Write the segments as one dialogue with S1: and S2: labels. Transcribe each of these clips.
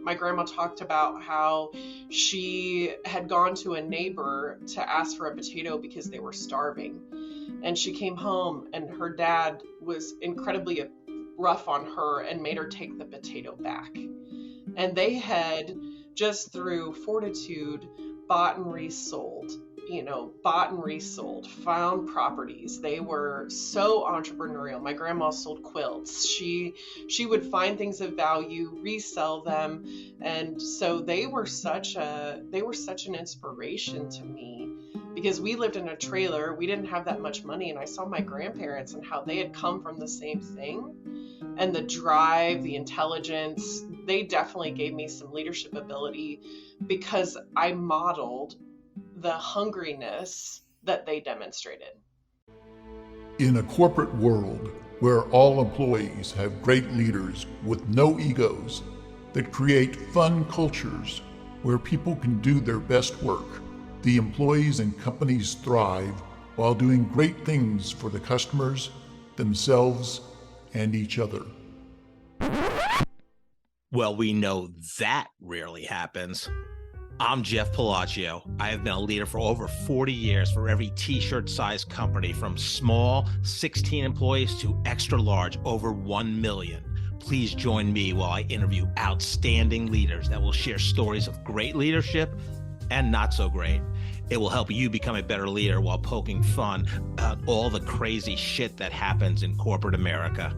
S1: my grandma talked about how she had gone to a neighbor to ask for a potato because they were starving. And she came home and her dad was incredibly rough on her and made her take the potato back. And they had, just through fortitude, bought and resold, found properties. They were so entrepreneurial. My grandma sold quilts. She would find things of value, resell them. And so they were such an inspiration to me, because we lived in a trailer. We didn't have that much money. And I saw my grandparents and how they had come from the same thing. And the drive, the intelligence, they definitely gave me some leadership ability because I modeled the hungriness that they demonstrated.
S2: In a corporate world where all employees have great leaders with no egos that create fun cultures where people can do their best work, the employees and companies thrive while doing great things for the customers, themselves, and each other.
S3: Well, we know that rarely happens. I'm Jeff Palacio. I have been a leader for over 40 years for every t-shirt size company, from small 16 employees to extra large over 1 million. Please join me while I interview outstanding leaders that will share stories of great leadership and not so great. It will help you become a better leader while poking fun at all the crazy shit that happens in corporate America.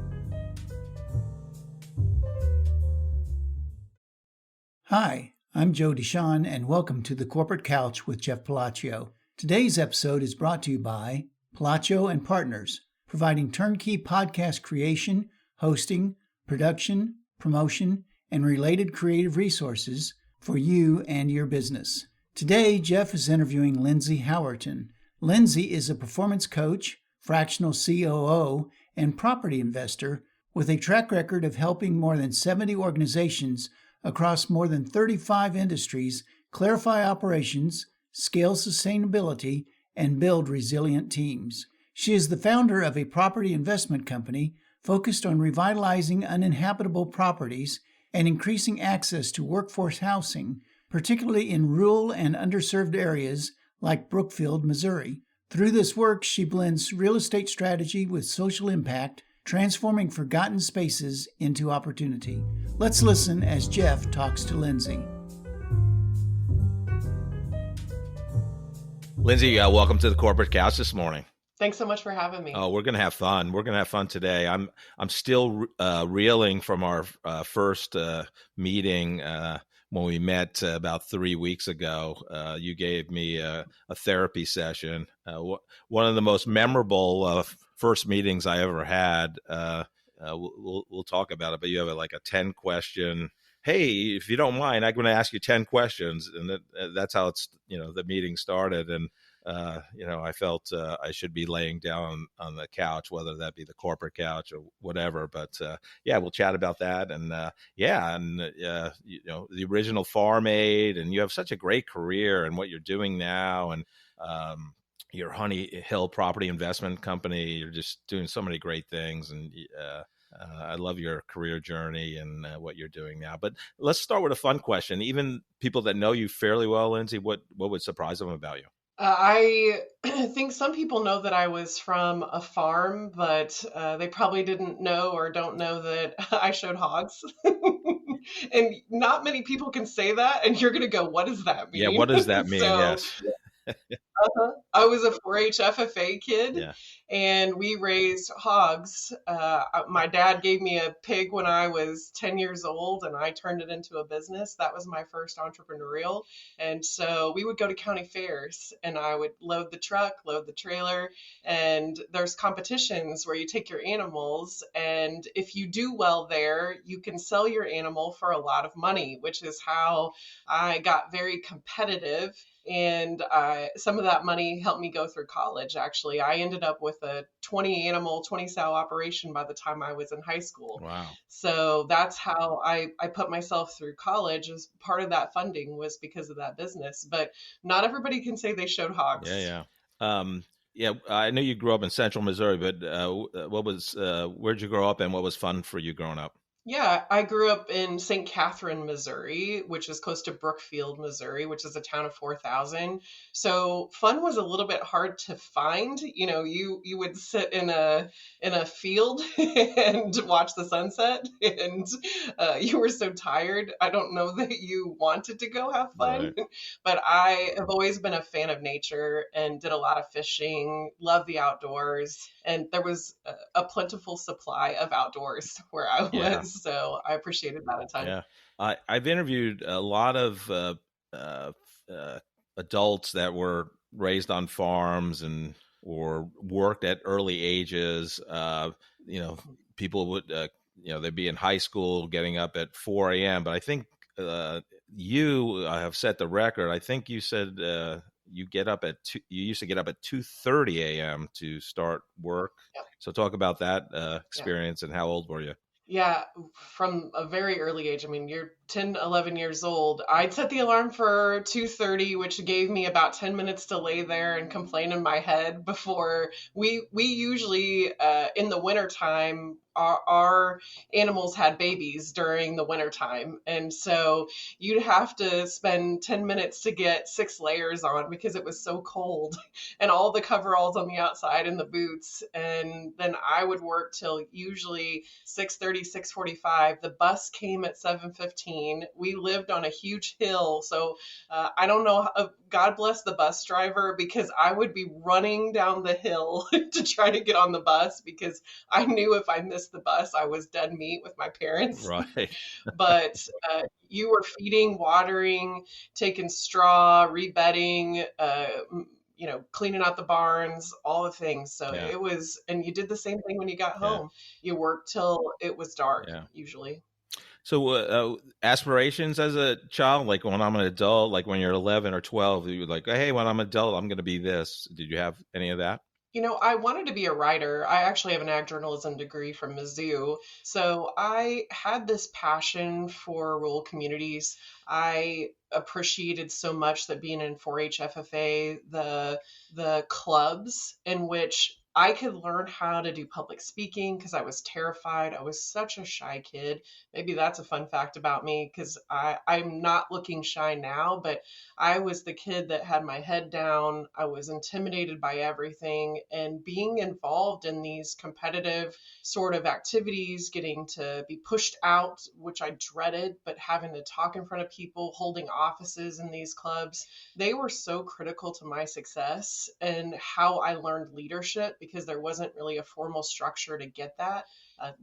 S4: Hi, I'm Joe Deshawn, and welcome to the Corporate Couch with Jeff Palacio. Today's episode is brought to you by Palacio and Partners, providing turnkey podcast creation, hosting, production, promotion, and related creative resources for you and your business. Today, Jeff is interviewing Lindsay Howerton. Lindsay is a performance coach, fractional COO, and property investor with a track record of helping more than 70 organizations across more than 35 industries clarify operations, scale sustainability, and build resilient teams. She is the founder of a property investment company focused on revitalizing uninhabitable properties and increasing access to workforce housing, particularly in rural and underserved areas like Brookfield, Missouri. Through this work, she blends real estate strategy with social impact, transforming forgotten spaces into opportunity. Let's listen as Jeff talks to Lindsay.
S3: Lindsay, welcome to the Corporate Couch this morning.
S1: Thanks so much for having me.
S3: Oh, we're going to have fun. We're going to have fun today. I'm still reeling from our first meeting when we met about 3 weeks ago. You gave me a therapy session. One of the most memorable first meetings I ever had. We'll talk about it, but you have a 10 question. Hey, if you don't mind, I'm going to ask you 10 questions. And that's how the meeting started. And, I felt I should be laying down on the couch, whether that be the corporate couch or whatever. But we'll chat about that. And the original Farm Aid, and you have such a great career and what you're doing now. And your Honey Hill property investment company, you're just doing so many great things. And I love your career journey and what you're doing now. But let's start with a fun question. Even people that know you fairly well, Lindsay, what would surprise them about you?
S1: I think some people know that I was from a farm, but they probably didn't know or don't know that I showed hogs. And not many people can say that. And you're going to go, what does that mean?
S3: Yeah, what does that mean? Yes.
S1: I was a 4-H FFA kid,
S3: Yeah.
S1: And we raised hogs. My dad gave me a pig when I was 10 years old, and I turned it into a business. That was my first entrepreneurial. And so we would go to county fairs, and I would load the truck, load the trailer, and there's competitions where you take your animals, and if you do well there, you can sell your animal for a lot of money, which is how I got very competitive. And some of that money helped me go through college, actually. I ended up with a 20 animal, 20 sow operation by the time I was in high school.
S3: Wow.
S1: So that's how I put myself through college. As part of that funding was because of that business. But not everybody can say they showed hogs.
S3: Yeah. I know you grew up in central Missouri, but where'd you grow up and what was fun for you growing up?
S1: Yeah, I grew up in St. Catherine, Missouri, which is close to Brookfield, Missouri, which is a town of 4,000. So fun was a little bit hard to find. You would sit in a field and watch the sunset, and you were so tired. I don't know that you wanted to go have fun,
S3: Right.
S1: but I have always been a fan of nature and did a lot of fishing, love the outdoors, and there was a plentiful supply of outdoors where I
S3: Yeah.
S1: was, so I appreciated that a ton.
S3: Yeah. I've interviewed a lot of uh, uh, adults that were raised on farms and or worked at early ages. You know, people would, they'd be in high school getting up at 4 a.m. But I think you have set the record. I think you said you get up at you used to get up at 2:30 a.m. to start work.
S1: Yeah,
S3: So talk about that
S1: yeah.
S3: experience and how old were you?
S1: Yeah, from a very early age. I mean, you're 10, 11 years old. I'd set the alarm for 2:30, which gave me about 10 minutes to lay there and complain in my head before we usually in the wintertime our animals had babies during the wintertime. And so you'd have to spend 10 minutes to get 6 layers on because it was so cold and all the coveralls on the outside and the boots. And then I would work till usually 6:30, 6:45. The bus came at 7:15. We lived on a huge hill, so I don't know. God bless the bus driver because I would be running down the hill to try to get on the bus because I knew if I missed the bus, I was dead meat with my parents.
S3: Right.
S1: But you were feeding, watering, taking straw, rebedding, cleaning out the barns, all the things. So
S3: Yeah.
S1: it was, and you did the same thing when you got
S3: Yeah.
S1: home. You worked till it was dark,
S3: Yeah.
S1: usually.
S3: So, aspirations as a child, like when I'm an adult, like when you're 11 or 12, you were like, hey, when I'm an adult, I'm going to be this. Did you have any of that?
S1: I wanted to be a writer. I actually have an ag journalism degree from Mizzou. So I had this passion for rural communities. I appreciated so much that being in 4-H FFA, the clubs in which I could learn how to do public speaking because I was terrified. I was such a shy kid. Maybe that's a fun fact about me because I'm not looking shy now, but I was the kid that had my head down. I was intimidated by everything. And being involved in these competitive sort of activities, getting to be pushed out, which I dreaded, but having to talk in front of people, holding offices in these clubs, they were so critical to my success and how I learned leadership because there wasn't really a formal structure to get that.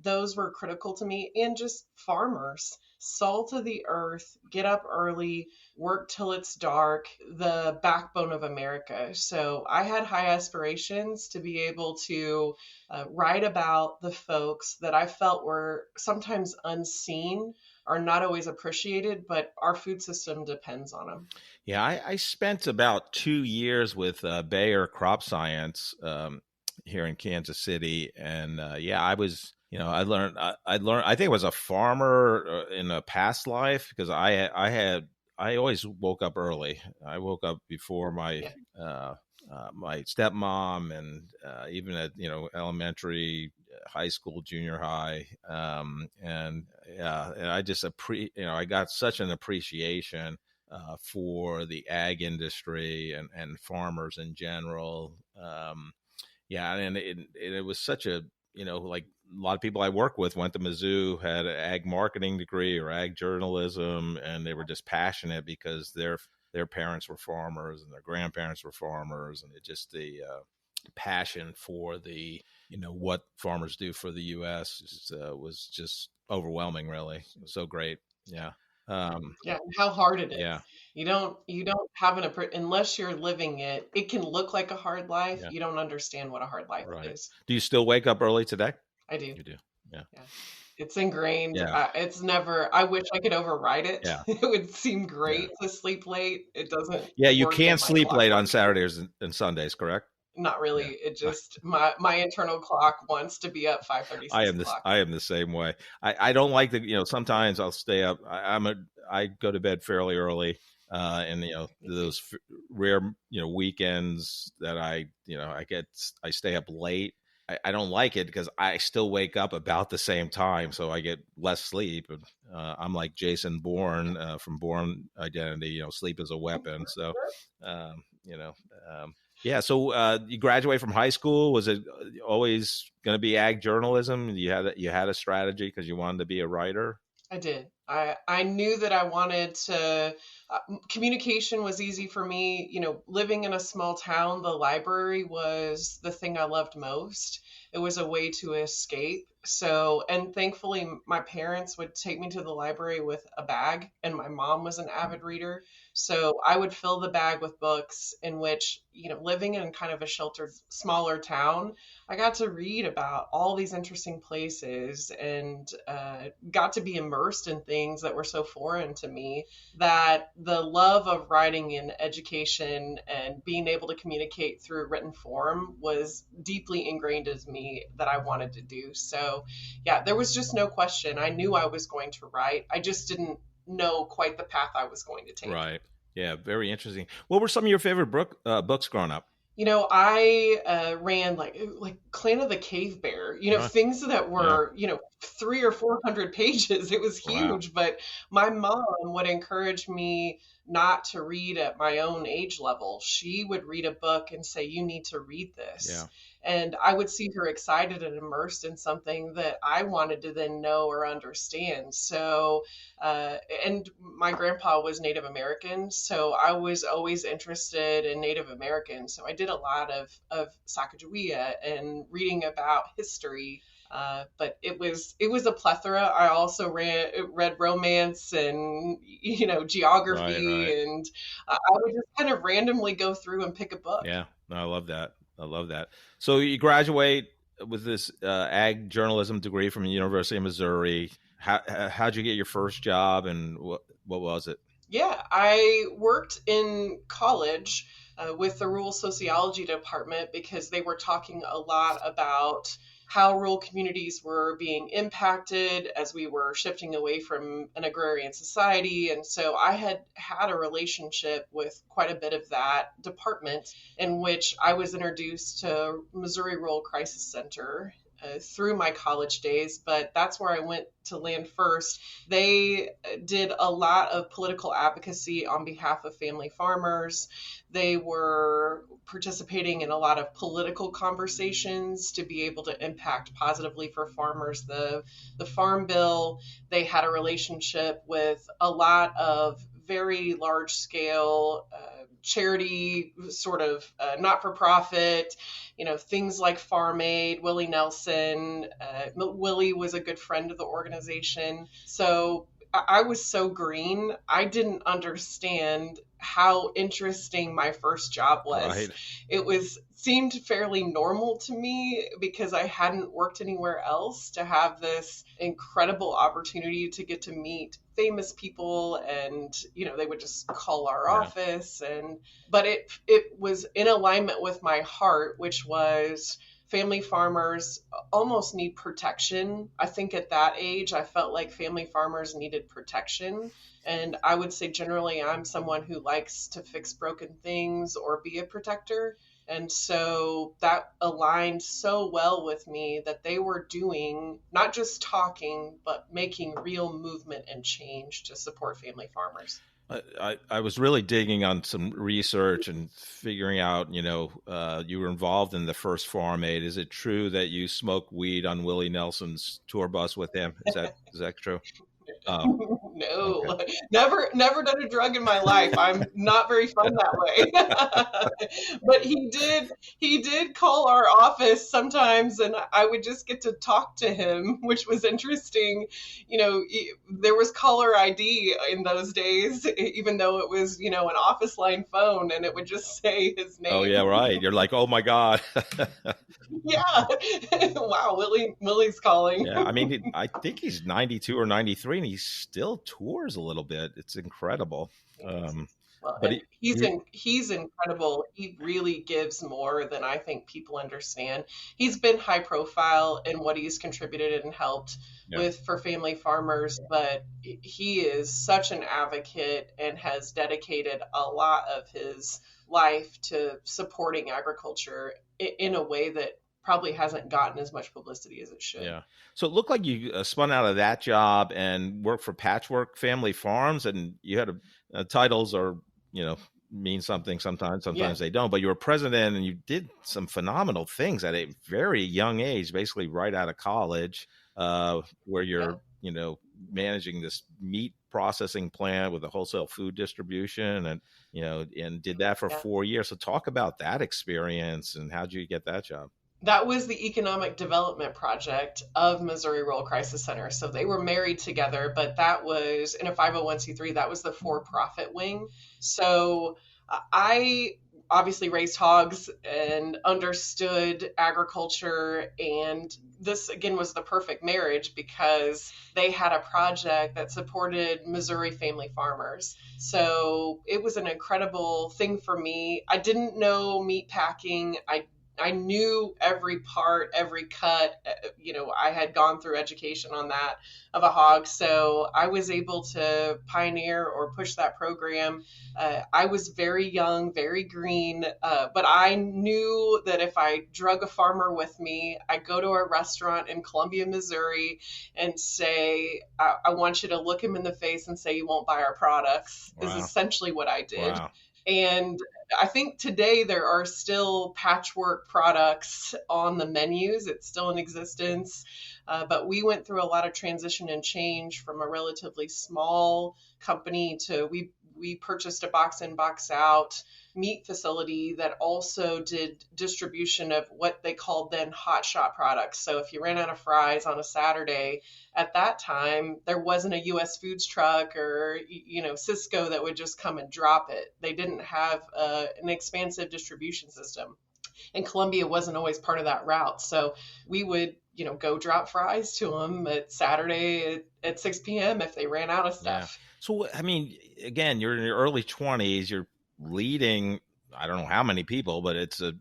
S1: Those were critical to me, and just farmers, salt of the earth, get up early, work till it's dark, the backbone of America. So I had high aspirations to be able to write about the folks that I felt were sometimes unseen or not always appreciated, but our food system depends on them.
S3: Yeah, I spent about 2 years with Bayer Crop Science here in Kansas City, and yeah, I was, I learned, I think I was a farmer in a past life because I always woke up early. I woke up before my
S1: Yeah.
S3: my stepmom, and even at elementary, high school, junior high, and yeah, and I just I got such an appreciation for the ag industry and farmers in general. Yeah, and it was such a like a lot of people I work with went to Mizzou, had an ag marketing degree or ag journalism, and they were just passionate because their parents were farmers and their grandparents were farmers, and it just the passion for the what farmers do for the U.S. Was just overwhelming. Really, it was so great. Yeah.
S1: Yeah, and how hard it
S3: Yeah.
S1: is. You don't have unless you're living it. It can look like a hard life.
S3: Yeah.
S1: You don't understand what a hard life
S3: Right.
S1: is.
S3: Do you still wake up early today?
S1: I do.
S3: You do. Yeah.
S1: Yeah. It's ingrained.
S3: Yeah.
S1: It's never, I wish I could override it.
S3: Yeah.
S1: It would seem
S3: Yeah.
S1: great to sleep late. It doesn't
S3: Yeah. You
S1: work in
S3: can't
S1: my
S3: sleep late on
S1: clockwork.
S3: Saturdays and Sundays, correct?
S1: Not really.
S3: Yeah.
S1: It just, my internal clock wants to be up 5:30,
S3: I
S1: 6
S3: am this.
S1: o'clock.
S3: I am the same way. I don't like the. Sometimes I'll stay up. I go to bed fairly early, and
S1: Me too.
S3: those rare weekends that I stay up late. I don't like it because I still wake up about the same time, so I get less sleep. I'm like Jason Bourne from Bourne Identity. Sleep is a weapon. So, um, you know, yeah. So you graduate from high school. Was it always going to be ag journalism? You had a strategy because you wanted to be a writer.
S1: I did. I knew that I wanted to. Communication was easy for me. Living in a small town, the library was the thing I loved most. It was a way to escape. So, and thankfully, my parents would take me to the library with a bag, and my mom was an avid reader. So I would fill the bag with books, in which, living in kind of a sheltered, smaller town, I got to read about all these interesting places and got to be immersed in things that were so foreign to me, that the love of writing in education and being able to communicate through written form was deeply ingrained as me, that I wanted to do. So, yeah, there was just no question. I knew I was going to write. I just didn't know quite the path I was going to take.
S3: Right. Yeah. Very interesting. What were some of your favorite books growing up?
S1: I ran like Clan of the Cave Bear,
S3: Right.
S1: things that were, 300 or 400 pages. It was
S3: Wow.
S1: huge, but my mom would encourage me not to read at my own age level. She would read a book and say, "You need to read this."
S3: Yeah.
S1: And I would see her excited and immersed in something that I wanted to then know or understand. So, and my grandpa was Native American, so I was always interested in Native Americans. So I did a lot of Sacagawea and reading about history. But it was a plethora. I also read romance and
S3: Right. Right.
S1: geography, and I would just kind of randomly go through and pick a book.
S3: Yeah. No, I love that. I love that. So you graduate with this ag journalism degree from the University of Missouri. How'd you get your first job, and what was it?
S1: Yeah, I worked in college with the rural sociology department because they were talking a lot about how rural communities were being impacted as we were shifting away from an agrarian society. And so I had had a relationship with quite a bit of that department, in which I was introduced to Missouri Rural Crisis Center through my college days, but that's where I went to land first. They did a lot of political advocacy on behalf of family farmers. They were participating in a lot of political conversations to be able to impact positively for farmers the farm bill. They had a relationship with a lot of very large scale charity, sort of not for profit, things like Farm Aid, Willie Nelson. Willie was a good friend of the organization. So I was so green. I didn't understand how interesting my first job was.
S3: Right.
S1: It seemed fairly normal to me because I hadn't worked anywhere else, to have this incredible opportunity to get to meet famous people, and they would just call our
S3: Yeah.
S1: office. But it was in alignment with my heart, which was family farmers almost need protection. I think at that age, I felt like family farmers needed protection. And I would say generally, I'm someone who likes to fix broken things or be a protector. And so that aligned so well with me, that they were doing not just talking, but making real movement and change to support family farmers.
S3: I was really digging on some research and figuring out, you were involved in the first Farm Aid. Is it true that you smoked weed on Willie Nelson's tour bus with him? Is that true? Oh, okay.
S1: No, never done a drug in my life. I'm not very fun that way. But he did call our office sometimes, and I would just get to talk to him, which was interesting. There was caller ID in those days, even though it was, an office line phone, and it would just say his
S3: Oh yeah,
S1: name.
S3: right. You're like, oh my God.
S1: Yeah. Wow, Willie's calling.
S3: Yeah, I mean, I think he's 92 or 93, and he still tours a little bit. It's incredible. Um,
S1: Well,
S3: but
S1: and he's incredible. He really gives more than I think people understand. He's been high profile in what he's contributed and helped
S3: yeah,
S1: with for family farmers, but he is such an advocate and has dedicated a lot of his life to supporting agriculture in a way that probably hasn't gotten as much publicity as it should.
S3: Yeah. So it looked like you spun out of that job and worked for Patchwork Family Farms, and you had titles are, mean something sometimes,
S1: Yeah.
S3: they don't, but you were president and you did some phenomenal things at a very young age, basically right out of college, where you're, managing this meat processing plant with a wholesale food distribution and did that for 4 years. So talk about that experience and how'd you get that job?
S1: That was the economic development project of Missouri Rural Crisis Center. So they were married together, but that was in a 501c3. That was the for-profit wing. So I obviously raised hogs and understood agriculture. And this, again, was the perfect marriage because they had a project that supported Missouri family farmers. So it was an incredible thing for me. I didn't know meat packing. I knew every part, every cut. I had gone through education on that of a hog. So I was able to pioneer or push that program. I was very young, very green, but I knew that if I drug a farmer with me, I'd go to a restaurant in Columbia, Missouri, and say, I want you to look him in the face and say you won't buy our products,
S3: Wow.
S1: is essentially what I did.
S3: Wow.
S1: And I think today there are still Patchwork products on the menus. It's still in existence. But we went through a lot of transition and change from a relatively small company to we purchased a box in, box out meat facility that also did distribution of what they called then hot shot products. So if you ran out of fries on a Saturday, at that time, there wasn't a U.S. Foods truck or, Cisco that would just come and drop it. They didn't have an expansive distribution system. And Columbia wasn't always part of that route. So we would, go drop fries to them at Saturday at 6 p.m. if they ran out of stuff.
S3: Yeah. So, again, you're in your early 20s, you're leading, I don't know how many people, but it's a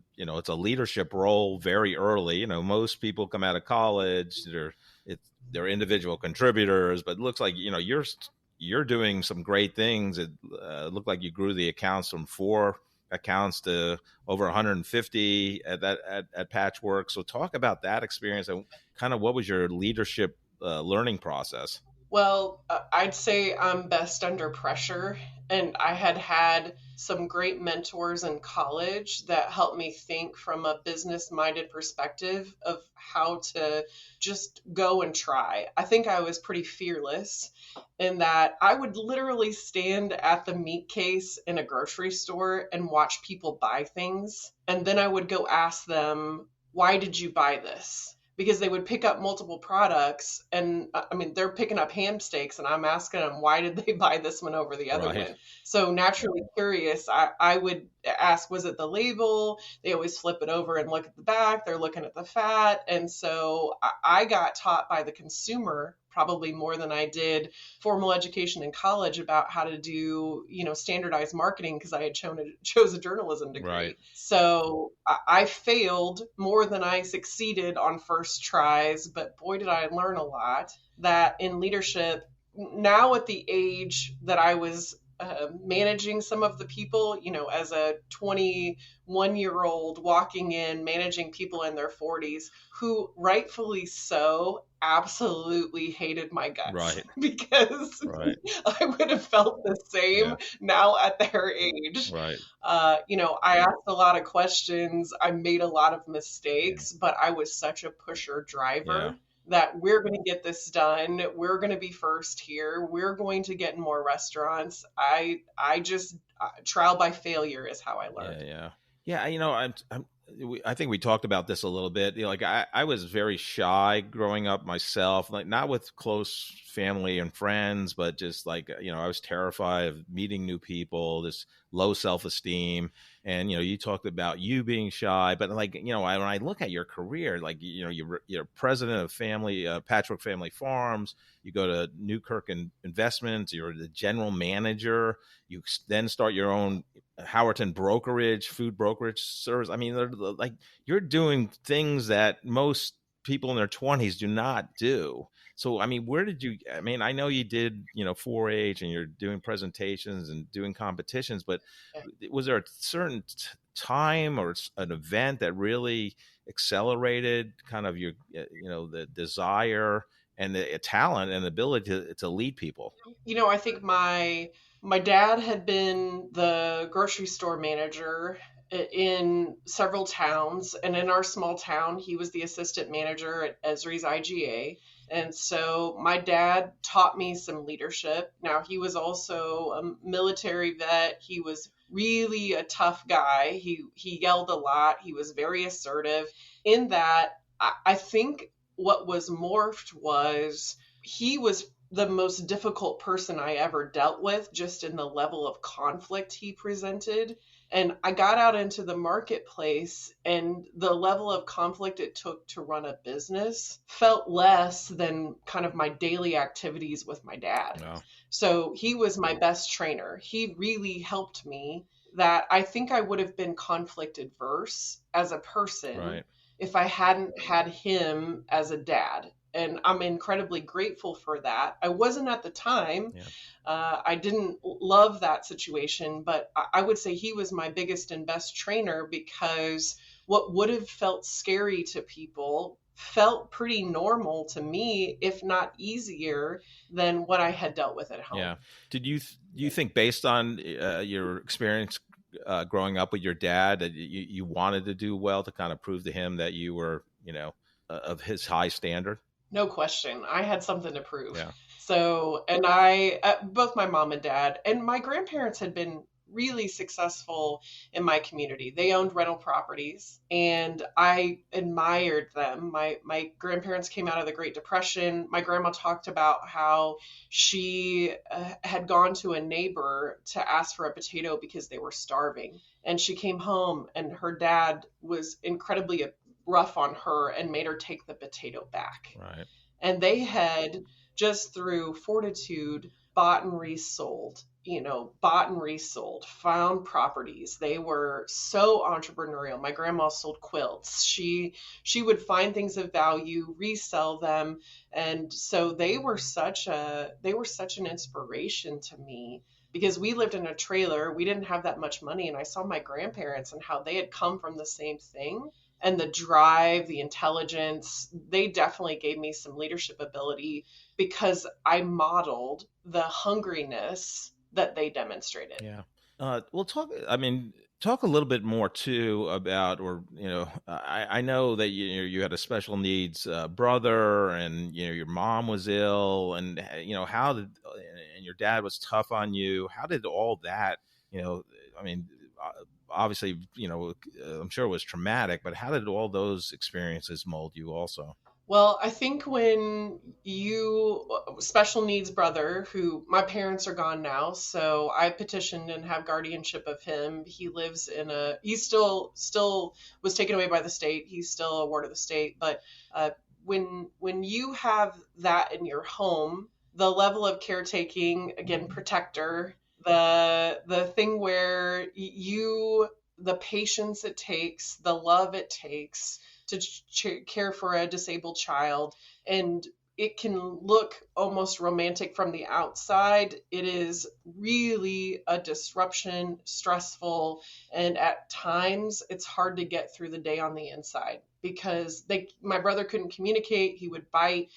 S3: leadership role very early. Most people come out of college, they're individual contributors, but it looks like, you're doing some great things. It looked like you grew the accounts from 4 accounts to over 150 at Patchwork. So talk about that experience and kind of what was your leadership learning process?
S1: Well, I'd say I'm best under pressure. And I had some great mentors in college that helped me think from a business-minded perspective of how to just go and try. I think I was pretty fearless in that I would literally stand at the meat case in a grocery store and watch people buy things. And then I would go ask them, why did you buy this? Because they would pick up multiple products and they're picking up ham steaks and I'm asking them, why did they buy this one over the other one? So naturally curious, I would ask, was it the label? They always flip it over and look at the back. They're looking at the fat. And so I got taught by the consumer probably more than I did formal education in college about how to do, standardized marketing because I had chose a journalism degree.
S3: Right.
S1: So I failed more than I succeeded on first tries, but boy, did I learn a lot. That in leadership, now at the age that I was managing some of the people, as a 21-year-old walking in, managing people in their 40s who rightfully so absolutely hated my guts.
S3: Right.
S1: Because
S3: right.
S1: I would have felt the same now at their age.
S3: Right.
S1: I asked a lot of questions. I made a lot of mistakes, but I was such a pusher driver. That we're going to get this done. We're going to be first here. We're going to get in more restaurants. I just trial by failure is how I learned.
S3: Yeah. I think we talked about this a little bit. I was very shy growing up myself, like not with close family and friends, but just I was terrified of meeting new people, this low self-esteem. And, you talked about you being shy, but when I look at your career, you're president of Patchwork Family Farms, you go to Newkirk Investments, you're the general manager, you then start your own Howerton food brokerage service. You're doing things that most people in their 20s do not do. So, where did you, I know you did, 4-H and you're doing presentations and doing competitions, but was there a certain time or an event that really accelerated kind of your, the desire and the talent and ability to lead people?
S1: I think my dad had been the grocery store manager in several towns, and in our small town, he was the assistant manager at Esri's IGA. And so my dad taught me some leadership. Now, he was also a military vet. He was really a tough guy. He yelled a lot. He was very assertive. In that, I think what was morphed was he was the most difficult person I ever dealt with, just in the level of conflict he presented. And I got out into the marketplace, and the level of conflict it took to run a business felt less than kind of my daily activities with my dad.
S3: Wow.
S1: So he was my best trainer. He really helped me, that I think I would have been conflict adverse as a person,
S3: Right.
S1: if I hadn't had him as a dad. And I'm incredibly grateful for that. I wasn't at the time.
S3: Yeah.
S1: I didn't love that situation, but I would say he was my biggest and best trainer, because what would have felt scary to people felt pretty normal to me, if not easier than what I had dealt with at home.
S3: Yeah. Did you think, based on your experience growing up with your dad, that you wanted to do well to kind of prove to him that you were, of his high standard?
S1: No question. I had something to prove.
S3: Yeah.
S1: So, and both my mom and dad and my grandparents had been really successful in my community. They owned rental properties, and I admired them. My grandparents came out of the Great Depression. My grandma talked about how she had gone to a neighbor to ask for a potato because they were starving. And she came home, and her dad was incredibly rough on her and made her take the potato back.
S3: Right.
S1: And they had, just through fortitude, bought and resold, found properties. They were so entrepreneurial. My grandma sold quilts. She would find things of value, resell them. And so they were such an inspiration to me, because we lived in a trailer. We didn't have that much money. And I saw my grandparents and how they had come from the same thing. And the drive, the intelligence, they definitely gave me some leadership ability, because I modeled the hungriness that they demonstrated.
S3: Yeah. We'll talk a little bit more too about, I know that you had a special needs brother, and your mom was ill, and how did, and your dad was tough on you. How did all that, obviously, I'm sure it was traumatic, but how did all those experiences mold you also?
S1: Well, I think when special needs brother, who my parents are gone now, so I petitioned and have guardianship of him. He lives he still was taken away by the state. He's still a ward of the state. But when you have that in your home, the level of caretaking, again, protector, the thing where the patience it takes, the love it takes to care for a disabled child, and it can look almost romantic from the outside. It is really a disruption, stressful, and at times it's hard to get through the day on the inside, because my brother couldn't communicate. He would bite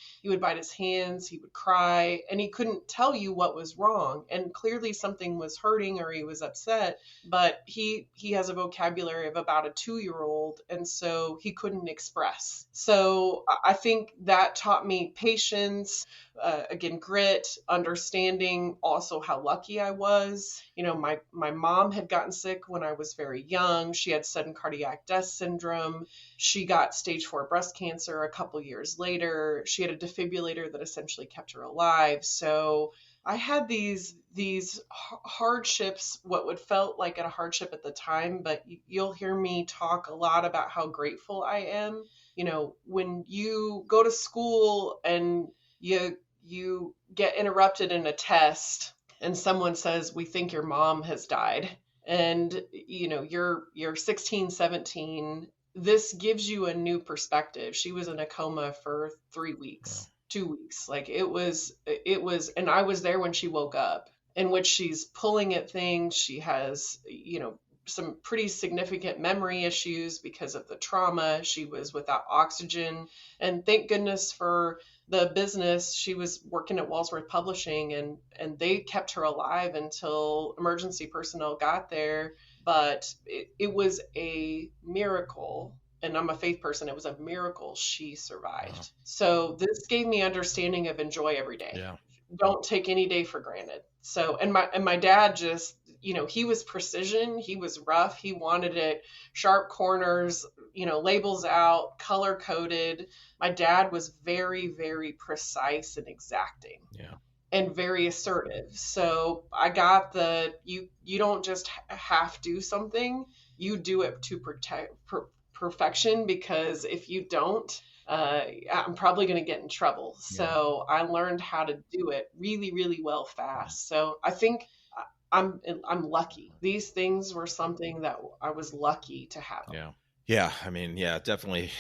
S1: his hands, he would cry, and he couldn't tell you what was wrong. And clearly something was hurting or he was upset, but he has a vocabulary of about a 2-year-old, and so he couldn't express. So I think that taught me patience, again, grit, understanding also how lucky I was. My mom had gotten sick when I was very young. She had sudden cardiac death syndrome. She got stage 4 breast cancer a couple years later. She had a defibrillator that essentially kept her alive. So I had these hardships, what would felt like a hardship at the time, but you'll hear me talk a lot about how grateful I am. When you go to school and you get interrupted in a test and someone says, "We think your mom has died," and you're 16, 17, this gives you a new perspective. She was in a coma for 3 weeks, 2 weeks. Like it was, and I was there when she woke up, in which she's pulling at things. She has, some pretty significant memory issues because of the trauma. She was without oxygen. And thank goodness for the business. She was working at Walsworth Publishing, and they kept her alive until emergency personnel got there. But it was a miracle. And I'm a faith person. It was a miracle she survived.
S3: Wow.
S1: So this gave me understanding of enjoy every day.
S3: Yeah.
S1: Don't take any day for granted. So, and my dad just, he was precision. He was rough. He wanted it sharp corners, labels out, color coded. My dad was very, very precise and exacting.
S3: Yeah.
S1: And very assertive. So I got you don't just have to do something, you do it to perfection, because if you don't, I'm probably going to get in trouble. Yeah. So I learned how to do it really, really well fast. So I think I'm lucky. These things were something that I was lucky to have.
S3: Yeah. Yeah, I mean, yeah, definitely.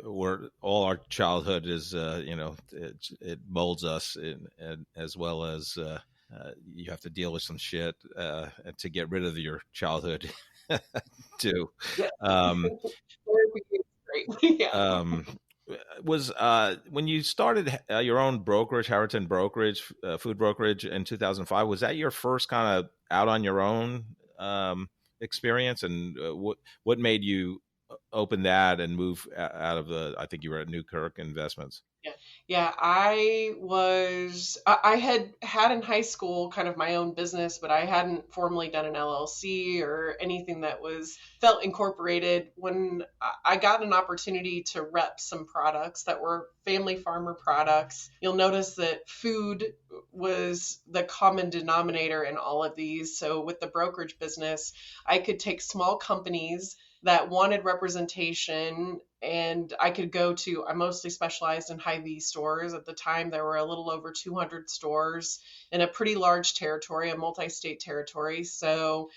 S3: We're all our childhood is, it molds us, and as well as you have to deal with some shit to get rid of your childhood too.
S1: Yeah. Yeah.
S3: Was when you started your own brokerage, Howerton Brokerage, food brokerage in 2005, was that your first kind of out on your own experience? And what made you open that and move out of I think you were at Newkirk Investments?
S1: Yeah, I had in high school kind of my own business, but I hadn't formally done an LLC or anything that felt incorporated. When I got an opportunity to rep some products that were family farmer products, you'll notice that food was the common denominator in all of these. So with the brokerage business, I could take small companies that wanted representation, and I could I mostly specialized in Hy-Vee stores. At the time, there were a little over 200 stores in a pretty large territory, a multi-state territory. So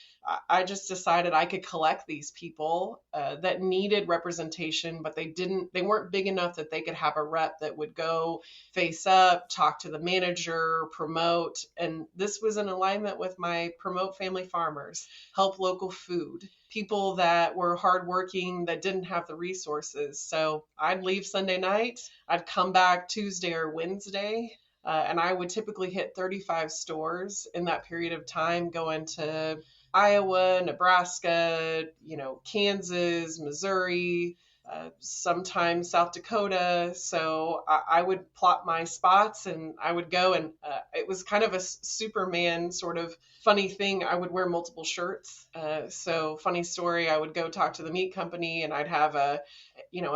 S1: I just decided I could collect these people that needed representation, but they weren't big enough that they could have a rep that would go face up, talk to the manager, promote. And this was in alignment with my promote family farmers, help local food, people that were hardworking, that didn't have the resources. So I'd leave Sunday night, I'd come back Tuesday or Wednesday, and I would typically hit 35 stores in that period of time, going to Iowa, Nebraska, Kansas, Missouri, sometimes South Dakota. So I would plot my spots and I would go, and it was kind of a Superman sort of funny thing. I would wear multiple shirts. So funny story, I would go talk to the meat company and I'd have a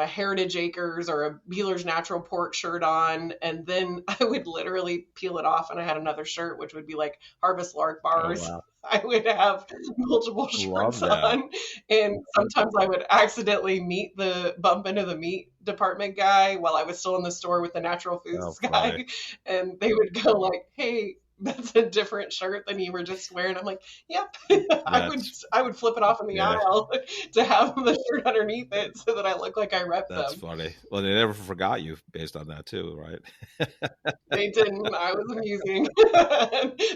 S1: Heritage Acres or a Beeler's Natural Pork shirt on. And then I would literally peel it off and I had another shirt, which would be like Harvest Lark bars. Oh, wow. I would have multiple shirts on, and sometimes I would accidentally bump into the meat department guy while I was still in the store with the natural foods guy, and they would go like, "Hey, that's a different shirt than you were just wearing." I'm like, "Yep." I would flip it off in the aisle to have the shirt underneath it so that I look like I rep them.
S3: That's funny. Well, they never forgot you based on that too, right?
S1: They didn't. I was amusing.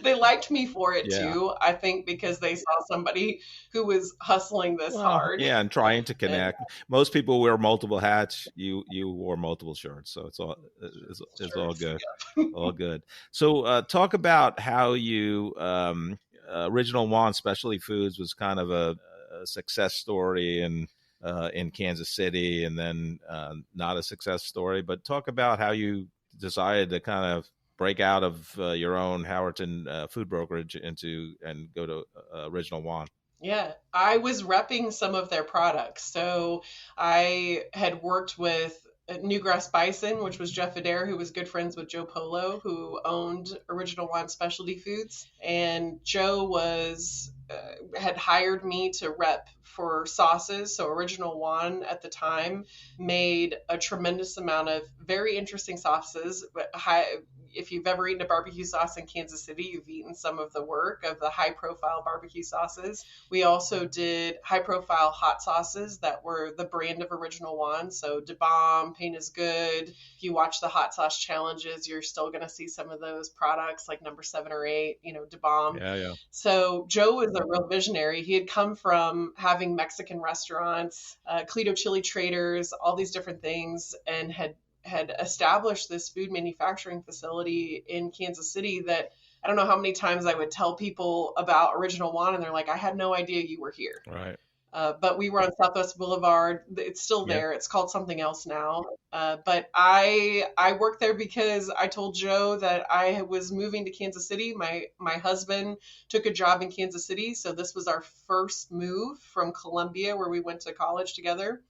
S1: They liked me for it too. I think because they saw somebody who was hustling this hard.
S3: Yeah, and trying to connect. Most people wear multiple hats. You wore multiple shirts, so it's all good. All good. So talk about how you Original Juan Specialty Foods was kind of a success story in Kansas City, and then not a success story. But talk about how you decided to kind of break out of your own Howerton food brokerage and go to Original Juan.
S1: Yeah, I was repping some of their products. So I had worked with Newgrass Bison, which was Jeff Adair, who was good friends with Joe Polo, who owned Original Juan Specialty Foods. And Joe had hired me to rep for sauces. So Original Juan at the time made a tremendous amount of very interesting sauces, but if you've ever eaten a barbecue sauce in Kansas City, you've eaten some of the work of the high profile barbecue sauces. We also did high profile hot sauces that were the brand of Original One. So Da Bomb, Pain is Good. If you watch the hot sauce challenges, you're still going to see some of those products like number 7 or 8, Da Bomb.
S3: Yeah.
S1: So Joe was a real visionary. He had come from having Mexican restaurants, Clito Chili Traders, all these different things, and had established this food manufacturing facility in Kansas City that I don't know how many times I would tell people about Original One, and they're like, I had no idea you were here.
S3: Right.
S1: But we were on Southwest Boulevard. It's still there. It's called something else now. But I worked there because I told Joe that I was moving to Kansas City. My husband took a job in Kansas City. So this was our first move from Columbia, where we went to college together,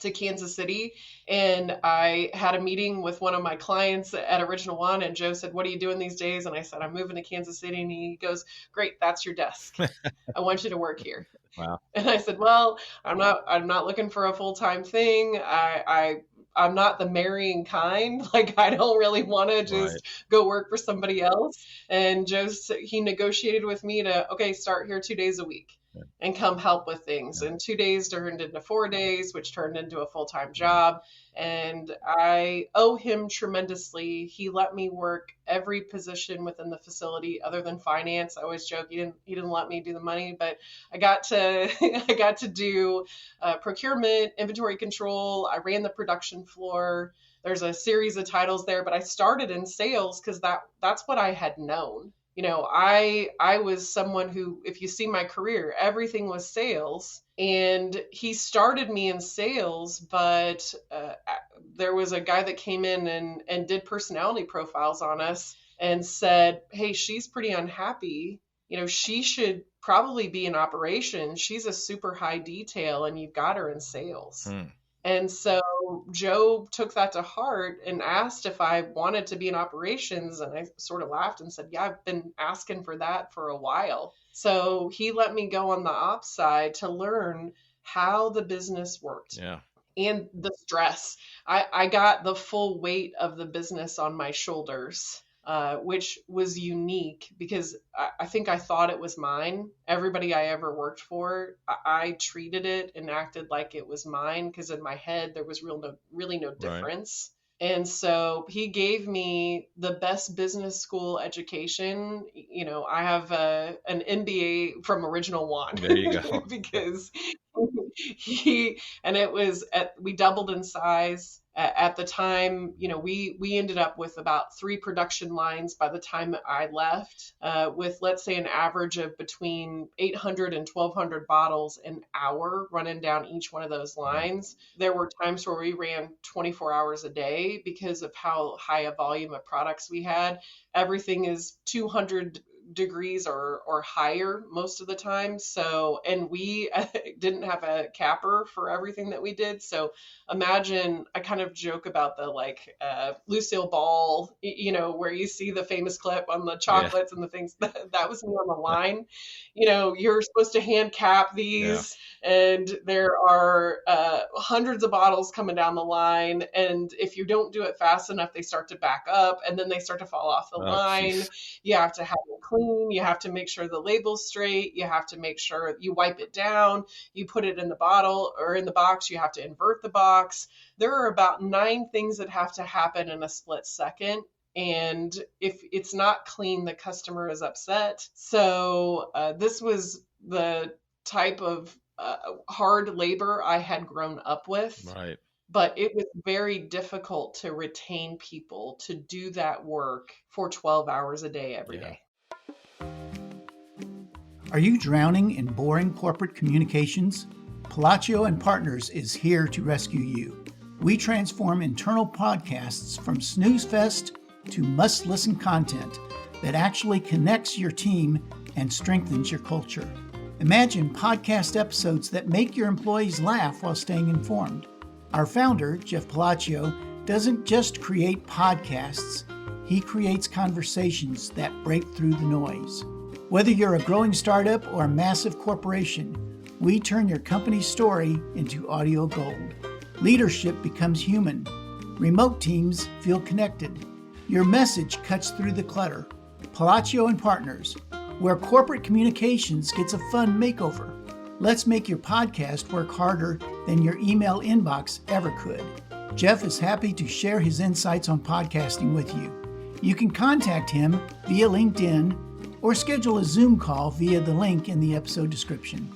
S1: to Kansas City. And I had a meeting with one of my clients at Original One, and Joe said, what are you doing these days? And I said, I'm moving to Kansas City. And he goes, great, that's your desk. I want you to work here.
S3: Wow.
S1: And I said, well, I'm not looking for a full-time thing. I'm not the marrying kind. Like, I don't really want to just go work for somebody else. And he negotiated with me to, okay, start here 2 days a week and come help with things. And 2 days turned into 4 days, which turned into a full-time job. And I owe him tremendously. He let me work every position within the facility other than finance. I always joke he didn't let me do the money, but I got to do procurement, inventory control. I ran the production floor. There's a series of titles there, but I started in sales because that's what I had known. I was someone who, if you see my career, everything was sales. And he started me in sales, but there was a guy that came in and did personality profiles on us and said, hey, she's pretty unhappy. She should probably be in operations. She's a super high detail, and you've got her in sales. And so Joe took that to heart and asked if I wanted to be in operations. And I sort of laughed and said, yeah, I've been asking for that for a while. So he let me go on the ops side to learn how the business worked.
S3: Yeah.
S1: And the stress. I got the full weight of the business on my shoulders. Which was unique because I think I thought it was mine. Everybody I ever worked for, I treated it and acted like it was mine because in my head there was really no difference. Right. And so he gave me the best business school education. I have an MBA from Original One.
S3: There you go.
S1: Because we doubled in size. At the time, we ended up with about 3 production lines by the time I left, with, let's say, an average of between 800 and 1,200 bottles an hour running down each one of those lines. There were times where we ran 24 hours a day because of how high a volume of products we had. Everything is 200 degrees or higher most of the time. So, and we didn't have a capper for everything that we did. So imagine, I kind of joke about the Lucille Ball, where you see the famous clip on the chocolates and the things that was me on the line. You're supposed to hand cap these and there are hundreds of bottles coming down the line. And if you don't do it fast enough, they start to back up and then they start to fall off the line. Geez. You have to have it clean. You have to make sure the label's straight. You have to make sure you wipe it down. You put it in the bottle or in the box. You have to invert the box. There are about 9 things that have to happen in a split second. And if it's not clean, the customer is upset. So this was the type of hard labor I had grown up with.
S3: Right.
S1: But it was very difficult to retain people to do that work for 12 hours a day every day.
S4: Are you drowning in boring corporate communications? Palacio and Partners is here to rescue you. We transform internal podcasts from snooze fest to must-listen content that actually connects your team and strengthens your culture. Imagine podcast episodes that make your employees laugh while staying informed. Our founder, Jeff Palacio, doesn't just create podcasts, he creates conversations that break through the noise. Whether you're a growing startup or a massive corporation, we turn your company's story into audio gold. Leadership becomes human. Remote teams feel connected. Your message cuts through the clutter. Palacio and Partners, where corporate communications gets a fun makeover. Let's make your podcast work harder than your email inbox ever could. Jeff is happy to share his insights on podcasting with you. You can contact him via LinkedIn or schedule a Zoom call via the link in the episode description.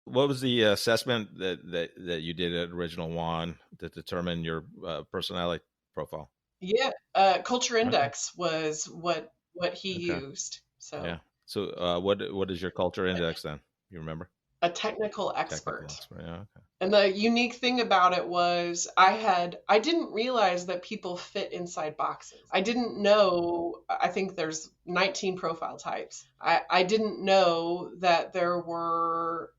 S3: What was the assessment that you did at Original One to determine your personality profile?
S1: Yeah, Culture Index was what he used. So
S3: yeah. So what is your Culture Index then? You remember?
S1: A technical expert.
S3: Yeah, okay.
S1: And the unique thing about it was I didn't realize that people fit inside boxes. I didn't know, I think there's 19 profile types. I didn't know that there were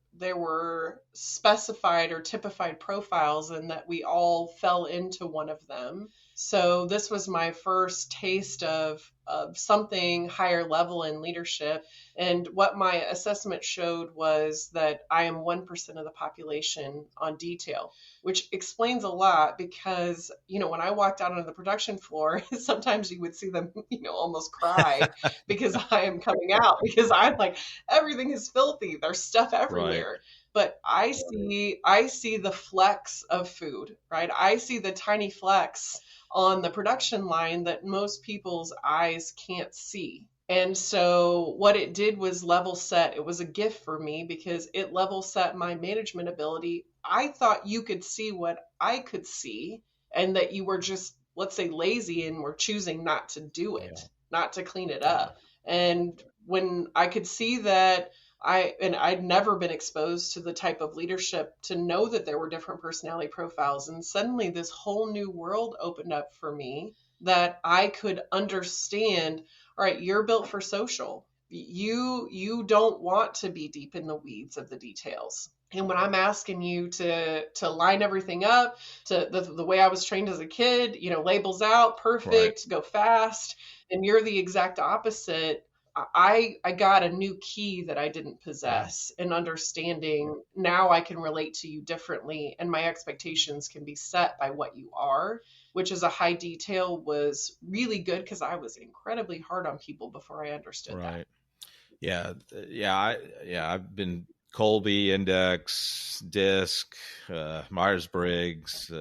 S1: specified or typified profiles and that we all fell into one of them. So this was my first taste of something higher level in leadership. And what my assessment showed was that I am 1% of the population on detail, which explains a lot because, when I walked out onto the production floor, sometimes you would see them, almost cry because I am coming out because I'm like, everything is filthy. There's stuff everywhere. Right. But I see the flecks of food, right? I see the tiny flecks on the production line that most people's eyes can't see. And so what it did was level set. It was a gift for me because it level set my management ability. I thought you could see what I could see and that you were just, let's say, lazy and were choosing not to do it, not to clean it up. And when I could see that I'd never been exposed to the type of leadership to know that there were different personality profiles. And suddenly this whole new world opened up for me that I could understand, all right, you're built for social. You don't want to be deep in the weeds of the details. And when I'm asking you to line everything up to the way I was trained as a kid, labels out, perfect, right, go fast, and you're the exact opposite. I got a new key that I didn't possess in understanding. Now I can relate to you differently and my expectations can be set by what you are, which is a high detail was really good because I was incredibly hard on people before I understood that.
S3: I've been Colby Index, DISC, Myers-Briggs,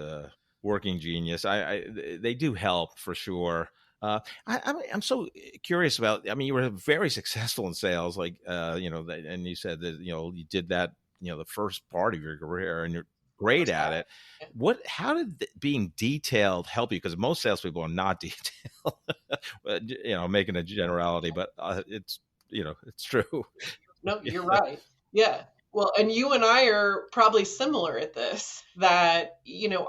S3: Working Genius. They do help for sure. I'm so curious about, you were very successful in sales, and you said that, you did that, the first part of your career and you're great at it. How did being detailed help you? Because most salespeople are not detailed, making a generality, but it's true.
S1: No, you're right. Yeah. Well, and you and I are probably similar at this, that,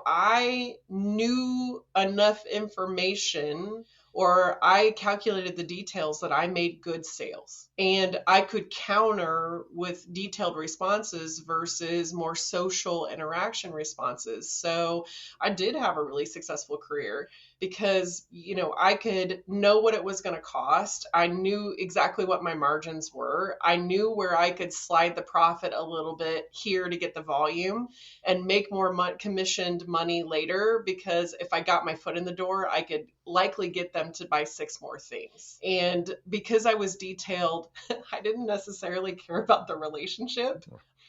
S1: I knew enough information or I calculated the details that I made good sales. And I could counter with detailed responses versus more social interaction responses. So I did have a really successful career because, I could know what it was going to cost. I knew exactly what my margins were. I knew where I could slide the profit a little bit here to get the volume and make more commissioned money later, because if I got my foot in the door, I could likely get them to buy 6 more things. And because I was detailed, I didn't necessarily care about the relationship.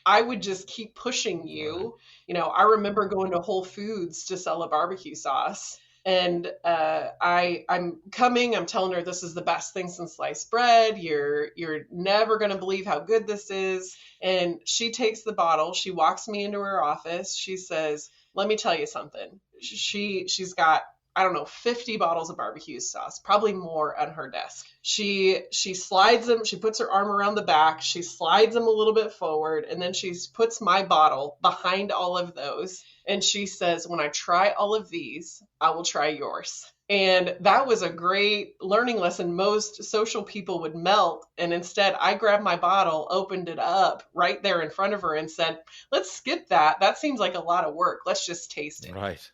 S1: I would just keep pushing you. I remember going to Whole Foods to sell a barbecue sauce. And I'm telling her this is the best thing since sliced bread. You're never going to believe how good this is. And she takes the bottle. She walks me into her office. She says, let me tell you something. She's got, 50 bottles of barbecue sauce, probably more on her desk. She slides them. She puts her arm around the back. She slides them a little bit forward. And then she puts my bottle behind all of those. And she says, when I try all of these, I will try yours. And that was a great learning lesson. Most social people would melt. And instead, I grabbed my bottle, opened it up right there in front of her and said, let's skip that. That seems like a lot of work. Let's just taste it.
S3: Right.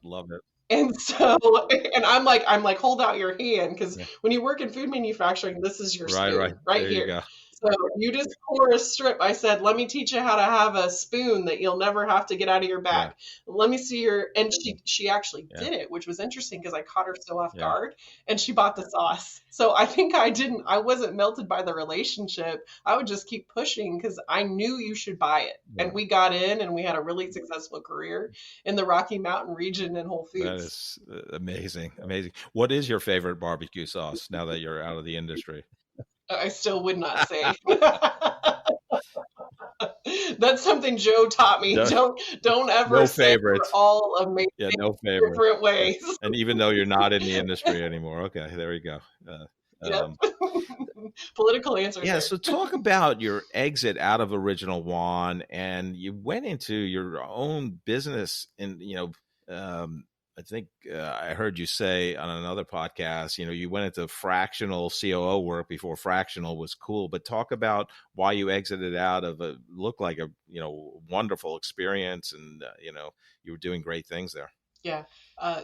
S3: Love it.
S1: And so, and I'm like, hold out your hand. Because when you work in food manufacturing, this is your spoon right here. So you just pour a strip. I said, let me teach you how to have a spoon that you'll never have to get out of your bag.
S3: Yeah.
S1: Let me see your, and she actually
S3: Yeah.
S1: did it, which was interesting because I caught her so off
S3: Yeah.
S1: guard, and she bought the sauce. So I think I wasn't melted by the relationship. I would just keep pushing because I knew you should buy it.
S3: Yeah.
S1: And we got in and we had a really successful career in the Rocky Mountain region in Whole Foods.
S3: That is amazing. Amazing. What is your favorite barbecue sauce now that you're out of the industry?
S1: I still would not say. That's something Joe taught me. Don't ever
S3: No
S1: say
S3: favorites.
S1: we're all amazing.
S3: Yeah, no favorites.
S1: Different ways.
S3: And even though you're not in the industry anymore. Okay, there we go.
S1: Yep. Political answer.
S3: Yeah,
S1: there.
S3: so talk about your exit out of Original One, and you went into your own business, and I think I heard you say on another podcast, you went into fractional COO work before fractional was cool. But talk about why you exited out of a looked like a wonderful experience, and you were doing great things there.
S1: Yeah,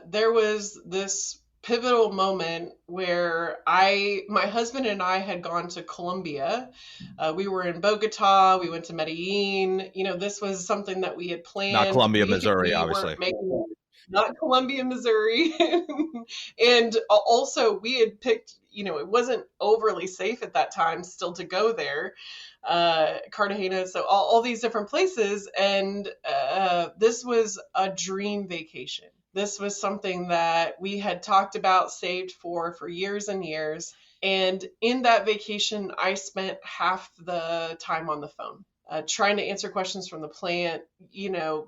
S1: there was this pivotal moment where my husband and I had gone to Colombia. We were in Bogota. We went to Medellin. This was something that we had planned.
S3: Not Columbia, Missouri, obviously.
S1: Not Columbia, Missouri. And also we had picked, it wasn't overly safe at that time still to go there. Cartagena, so all these different places. And this was a dream vacation. This was something that we had talked about, saved for years and years. And in that vacation, I spent half the time on the phone. Trying to answer questions from the plant,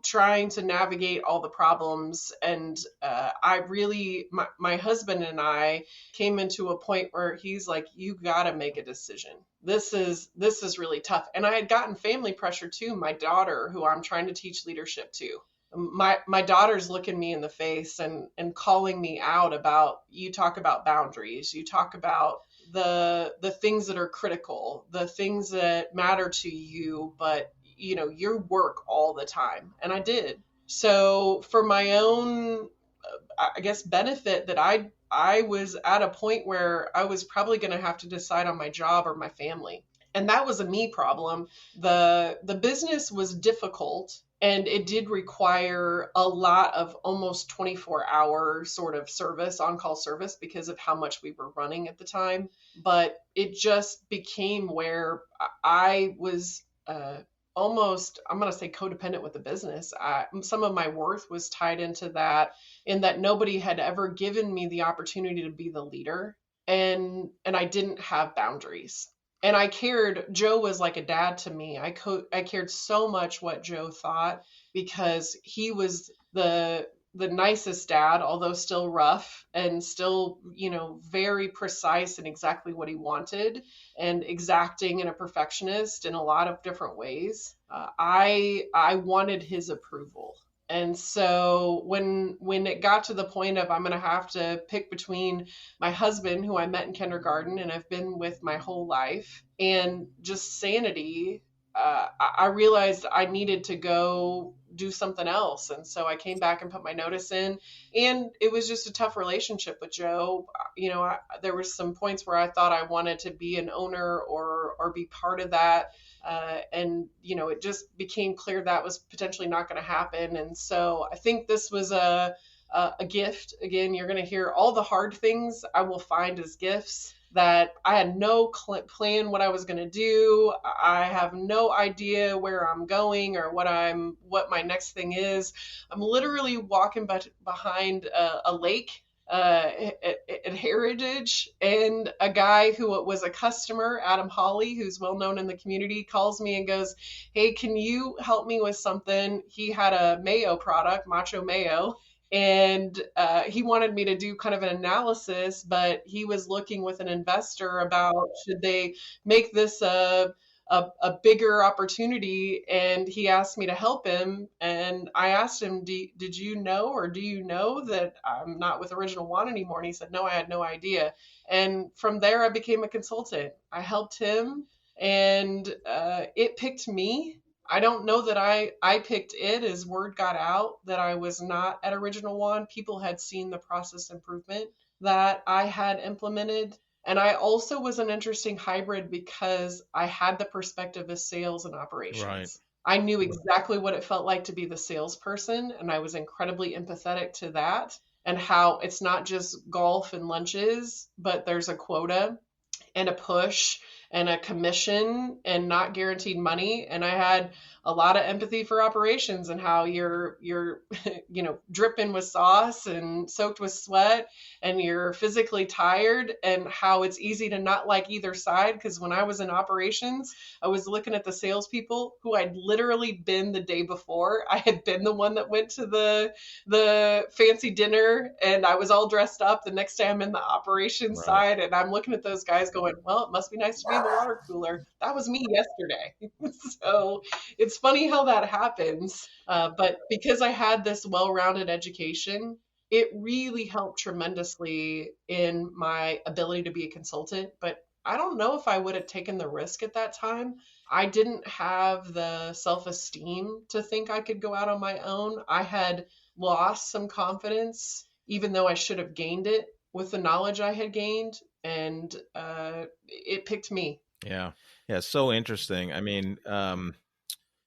S1: trying to navigate all the problems. And my husband and I came into a point where he's like, you got to make a decision. This is really tough. And I had gotten family pressure too. My daughter, who I'm trying to teach leadership to, my daughter's looking me in the face and calling me out about, you talk about boundaries, you talk about the things that are critical, the things that matter to you, but your work all the time. And I did. So for my own, I guess, benefit, that I was at a point where I was probably going to have to decide on my job or my family. And that was a me problem. The business was difficult, and it did require a lot of almost 24-hour sort of service, on-call service, because of how much we were running at the time. But it just became where I was almost, I'm going to say, codependent with the business. Some of my worth was tied into that, in that nobody had ever given me the opportunity to be the leader. And I didn't have boundaries. And I cared. Joe was like a dad to me. I cared so much what Joe thought, because he was the nicest dad, although still rough and still, very precise in exactly what he wanted, and exacting and a perfectionist in a lot of different ways. I wanted his approval. And so when it got to the point of, I'm going to have to pick between my husband, who I met in kindergarten and I've been with my whole life, and just sanity, I realized I needed to go do something else. And so I came back and put my notice in, and it was just a tough relationship with Joe. There were some points where I thought I wanted to be an owner or be part of that. And it just became clear that was potentially not going to happen. And so I think this was a gift. Again, you're going to hear all the hard things I will find as gifts, that I had no plan what I was going to do. I have no idea where I'm going or what my next thing is. I'm literally walking behind a lake at Heritage, and a guy who was a customer, Adam Hawley, who's well known in the community, calls me and goes, hey, can you help me with something? He had a mayo product, Macho Mayo, and he wanted me to do kind of an analysis, but he was looking with an investor about, should they make this a bigger opportunity, and he asked me to help him. And I asked him, did you know, or do you know that I'm not with Original One anymore? And he said, no, I had no idea. And from there, I became a consultant. I helped him, and it picked me. I don't know that I picked it, as word got out that I was not at Original One. People had seen the process improvement that I had implemented. And I also was an interesting hybrid because I had the perspective of sales and
S3: Right.
S1: operations. I knew exactly what it felt like to be the salesperson, and I was incredibly empathetic to that, and how it's not just golf and lunches, but there's a quota and a push and a commission and not guaranteed money. And I had a lot of empathy for operations and how you're dripping with sauce and soaked with sweat and you're physically tired, and how it's easy to not like either side. Because when I was in operations, I was looking at the salespeople who I'd literally been the day before. I had been the one that went to the fancy dinner and I was all dressed up. The next day I'm in the operations
S3: Right.
S1: side and I'm looking at those guys going, well, it must be nice to be in the water cooler. That was me yesterday. So it's funny how that happens. But because I had this well-rounded education, it really helped tremendously in my ability to be a consultant. But I don't know if I would have taken the risk at that time. I didn't have the self-esteem to think I could go out on my own. I had lost some confidence, even though I should have gained it with the knowledge I had gained. And it picked me.
S3: Yeah. Yeah. So interesting. I mean,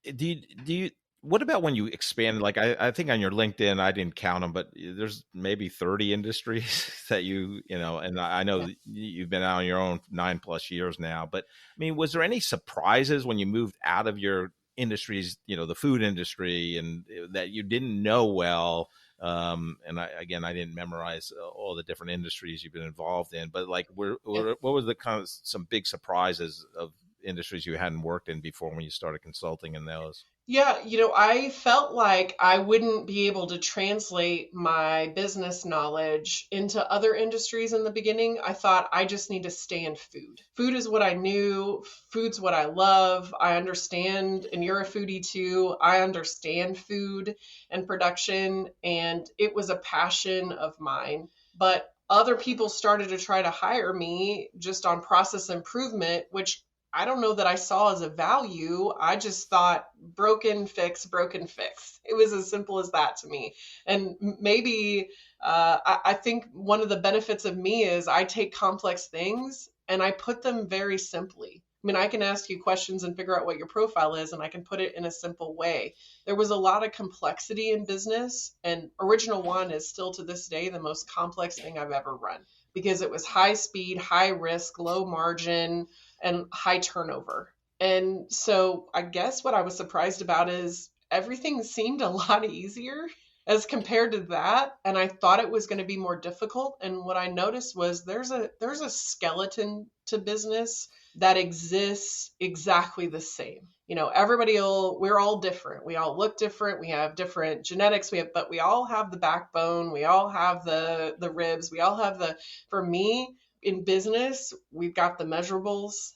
S3: do you, what about when you expanded? Like, I think on your LinkedIn, I didn't count them, but there's maybe 30 industries that and I know
S1: Yeah.
S3: that you've been out on your own 9+ years now, but I mean, was there any surprises when you moved out of your industries, the food industry, and that you didn't know well? And I didn't memorize all the different industries you've been involved in, but like, what was the kind of some big surprises of industries you hadn't worked in before when you started consulting in those?
S1: Yeah, I felt like I wouldn't be able to translate my business knowledge into other industries in the beginning. I thought I just need to stay in food. Food is what I knew, food's what I love. I understand, and you're a foodie too. I understand food and production, and it was a passion of mine. But other people started to try to hire me just on process improvement, which I don't know that I saw as a value. I just thought broken, fix, broken, fix. It was as simple as that to me. And maybe I think one of the benefits of me is I take complex things and I put them very simply. I mean, I can ask you questions and figure out what your profile is, and I can put it in a simple way. There was a lot of complexity in business, and Original One is still to this day the most complex thing I've ever run because it was high speed, high risk, low margin, and high turnover. And so I guess what I was surprised about is everything seemed a lot easier as compared to that, and I thought it was going to be more difficult. And what I noticed was there's a skeleton to business that exists exactly the same. We're all different. We all look different. We have different genetics. But we all have the backbone. We all have the ribs. We all have for me, in business, we've got the measurables,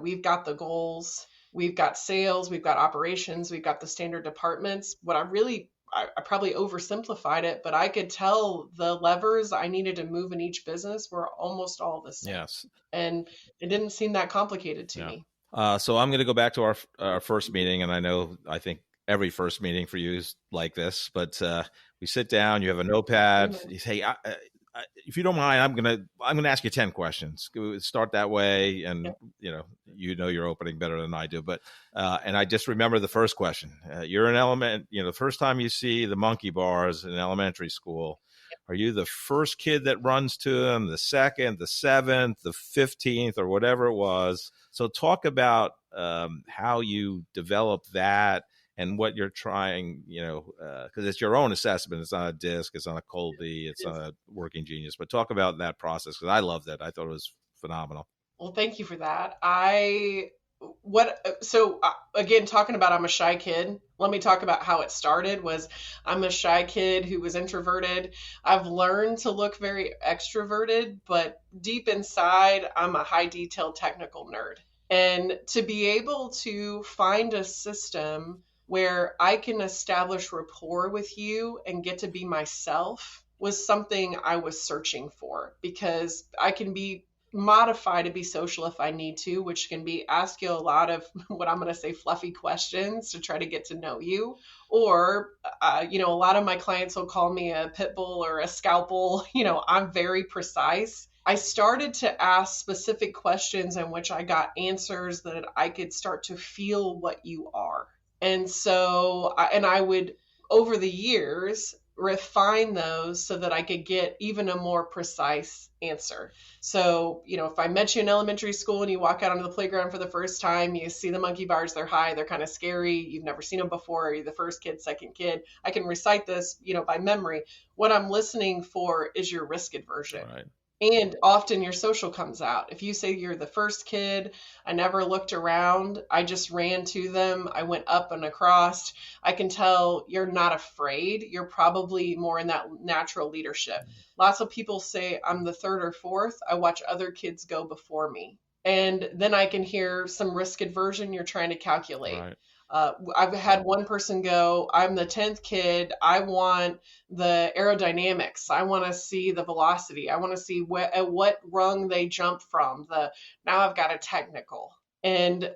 S1: we've got the goals, we've got sales, we've got operations, we've got the standard departments. I probably oversimplified it, but I could tell the levers I needed to move in each business were almost all the same.
S3: Yes.
S1: And it didn't seem that complicated to me.
S3: So I'm going to go back to our first meeting, and I think every first meeting for you is like this, but we sit down, you have a notepad, you say, if you don't mind, I'm gonna ask you 10 questions. Start that way, and your opening better than I do. But and I just remember the first question. You're an the first time you see the monkey bars in elementary school, are you the first kid that runs to them, the second, the seventh, the 15th, or whatever it was? So talk about how you develop that and what you're trying, because it's your own assessment. It's not a DISC, it's not a Colby, it's not a Working Genius. But talk about that process, because I loved it. I thought it was phenomenal.
S1: Well, thank you for that. Again, talking about I'm a shy kid, let me talk about how it started. I'm a shy kid who was introverted. I've learned to look very extroverted, but deep inside, I'm a high detail technical nerd. And to be able to find a system where I can establish rapport with you and get to be myself was something I was searching for, because I can be modify to be social if I need to, which can be ask you a lot of what I'm going to say fluffy questions to try to get to know you. Or, a lot of my clients will call me a pit bull or a scalpel. I'm very precise. I started to ask specific questions in which I got answers that I could start to feel what you are. And so, and I would, over the years, refine those so that I could get even a more precise answer. So, if I met you in elementary school and you walk out onto the playground for the first time, you see the monkey bars, they're high, they're kind of scary, you've never seen them before, you're the first kid, second kid. I can recite this, by memory. What I'm listening for is your risk aversion.
S3: Right.
S1: And often your social comes out. If you say you're the first kid, I never looked around, I just ran to them, I went up and across, I can tell you're not afraid. You're probably more in that natural leadership. Lots of people say I'm the third or fourth. I watch other kids go before me. And then I can hear some risk aversion you're trying to calculate.
S3: Right.
S1: I've had one person go, I'm the 10th kid. I want the aerodynamics. I want to see the velocity. I want to see at what rung they jump from. Now I've got a technical. And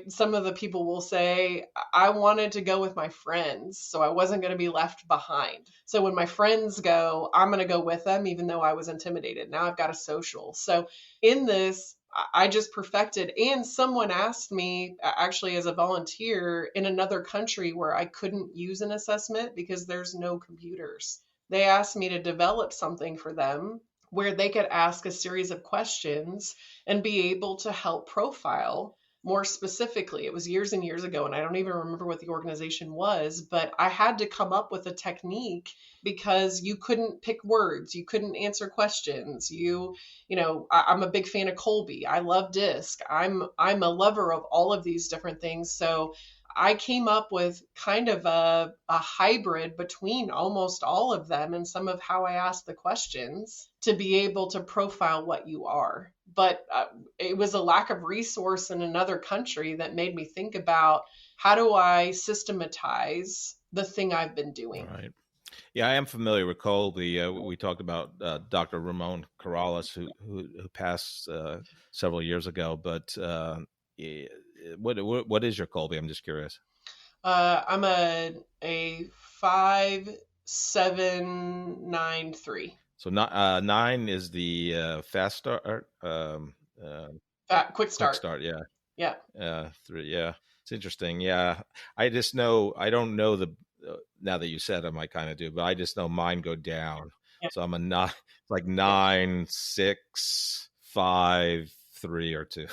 S1: some of the people will say, I wanted to go with my friends, so I wasn't going to be left behind. So when my friends go, I'm going to go with them, even though I was intimidated. Now I've got a social. So in this, I just perfected. And someone asked me, actually as a volunteer in another country where I couldn't use an assessment because there's no computers. They asked me to develop something for them where they could ask a series of questions and be able to help profile more specifically. It was years and years ago, and I don't even remember what the organization was, but I had to come up with a technique because you couldn't pick words, you couldn't answer questions. I'm a big fan of Colby. I love DISC. I'm a lover of all of these different things. So I came up with kind of a hybrid between almost all of them and some of how I asked the questions to be able to profile what you are. But it was a lack of resource in another country that made me think about how do I systematize the thing I've been doing.
S3: Right. Yeah, I am familiar with Colby. We talked about Dr. Ramon Corrales, who passed several years ago. But what is your Colby? I'm just curious.
S1: I'm a 5793.
S3: So 9 is the fast start.
S1: Quick start.
S3: Quick start. Yeah.
S1: Yeah.
S3: 3. Yeah. It's interesting. Yeah. I just know. I don't know the. Now that you said, I might kind of do, but I just know mine go down.
S1: Yeah.
S3: So I'm a 9, like 9, 6, 5, 3, or 2,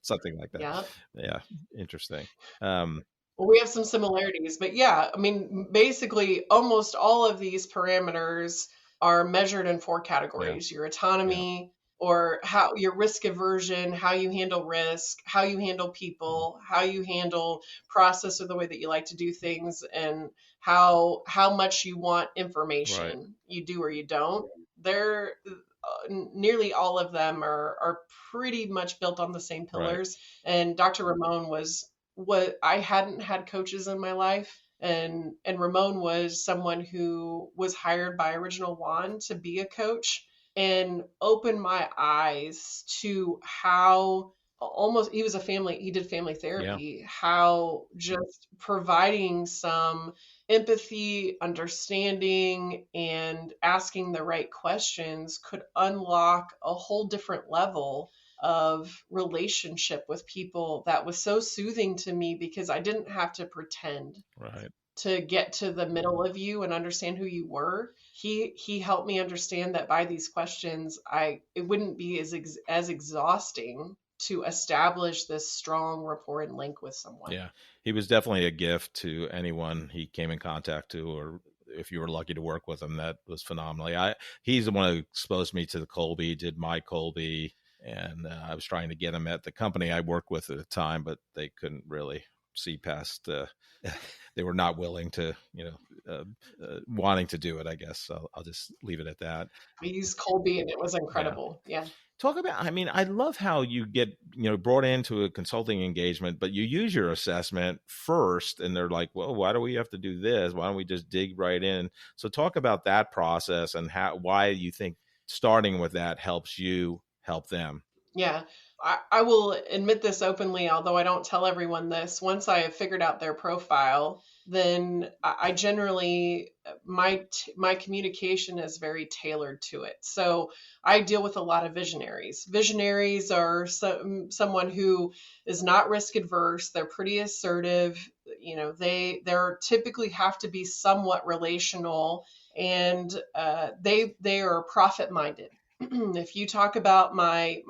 S3: something like that.
S1: Yeah.
S3: Yeah. Interesting.
S1: Well, we have some similarities, but yeah, I mean, basically almost all of these parameters are measured in 4 categories. Your autonomy, or how your risk aversion, how you handle risk, how you handle people, how you handle process or the way that you like to do things, and how much you want information you do or you don't. They're nearly all of them are pretty much built on the same pillars. Right. And Dr. Ramon was what I hadn't had coaches in my life. And Ramon was someone who was hired by Original One to be a coach and opened my eyes to how he did family therapy, how just providing some empathy, understanding, and asking the right questions could unlock a whole different level of relationship with people that was so soothing to me because I didn't have to pretend to get to the middle of you and understand who you were. He helped me understand that by these questions, it wouldn't be as exhausting to establish this strong rapport and link with someone.
S3: Yeah, he was definitely a gift to anyone he came in contact to, or if you were lucky to work with him, that was phenomenal. He's the one who exposed me to the Colby, did my Colby, and I was trying to get him at the company I worked with at the time, but they couldn't really see past. They were not willing to, wanting to do it, I guess. So I'll just leave it at that.
S1: We used Colby and it was incredible. Yeah.
S3: Talk about, I love how you get, brought into a consulting engagement, but you use your assessment first and they're like, well, why do we have to do this? Why don't we just dig right in? So talk about that process and why you think starting with that helps you help them.
S1: Yeah, I will admit this openly, although I don't tell everyone this. Once I have figured out their profile, then I generally my communication is very tailored to it. So I deal with a lot of visionaries. Visionaries are someone who is not risk adverse. They're pretty assertive. You know, they're typically have to be somewhat relational, and they are profit minded. If you talk about my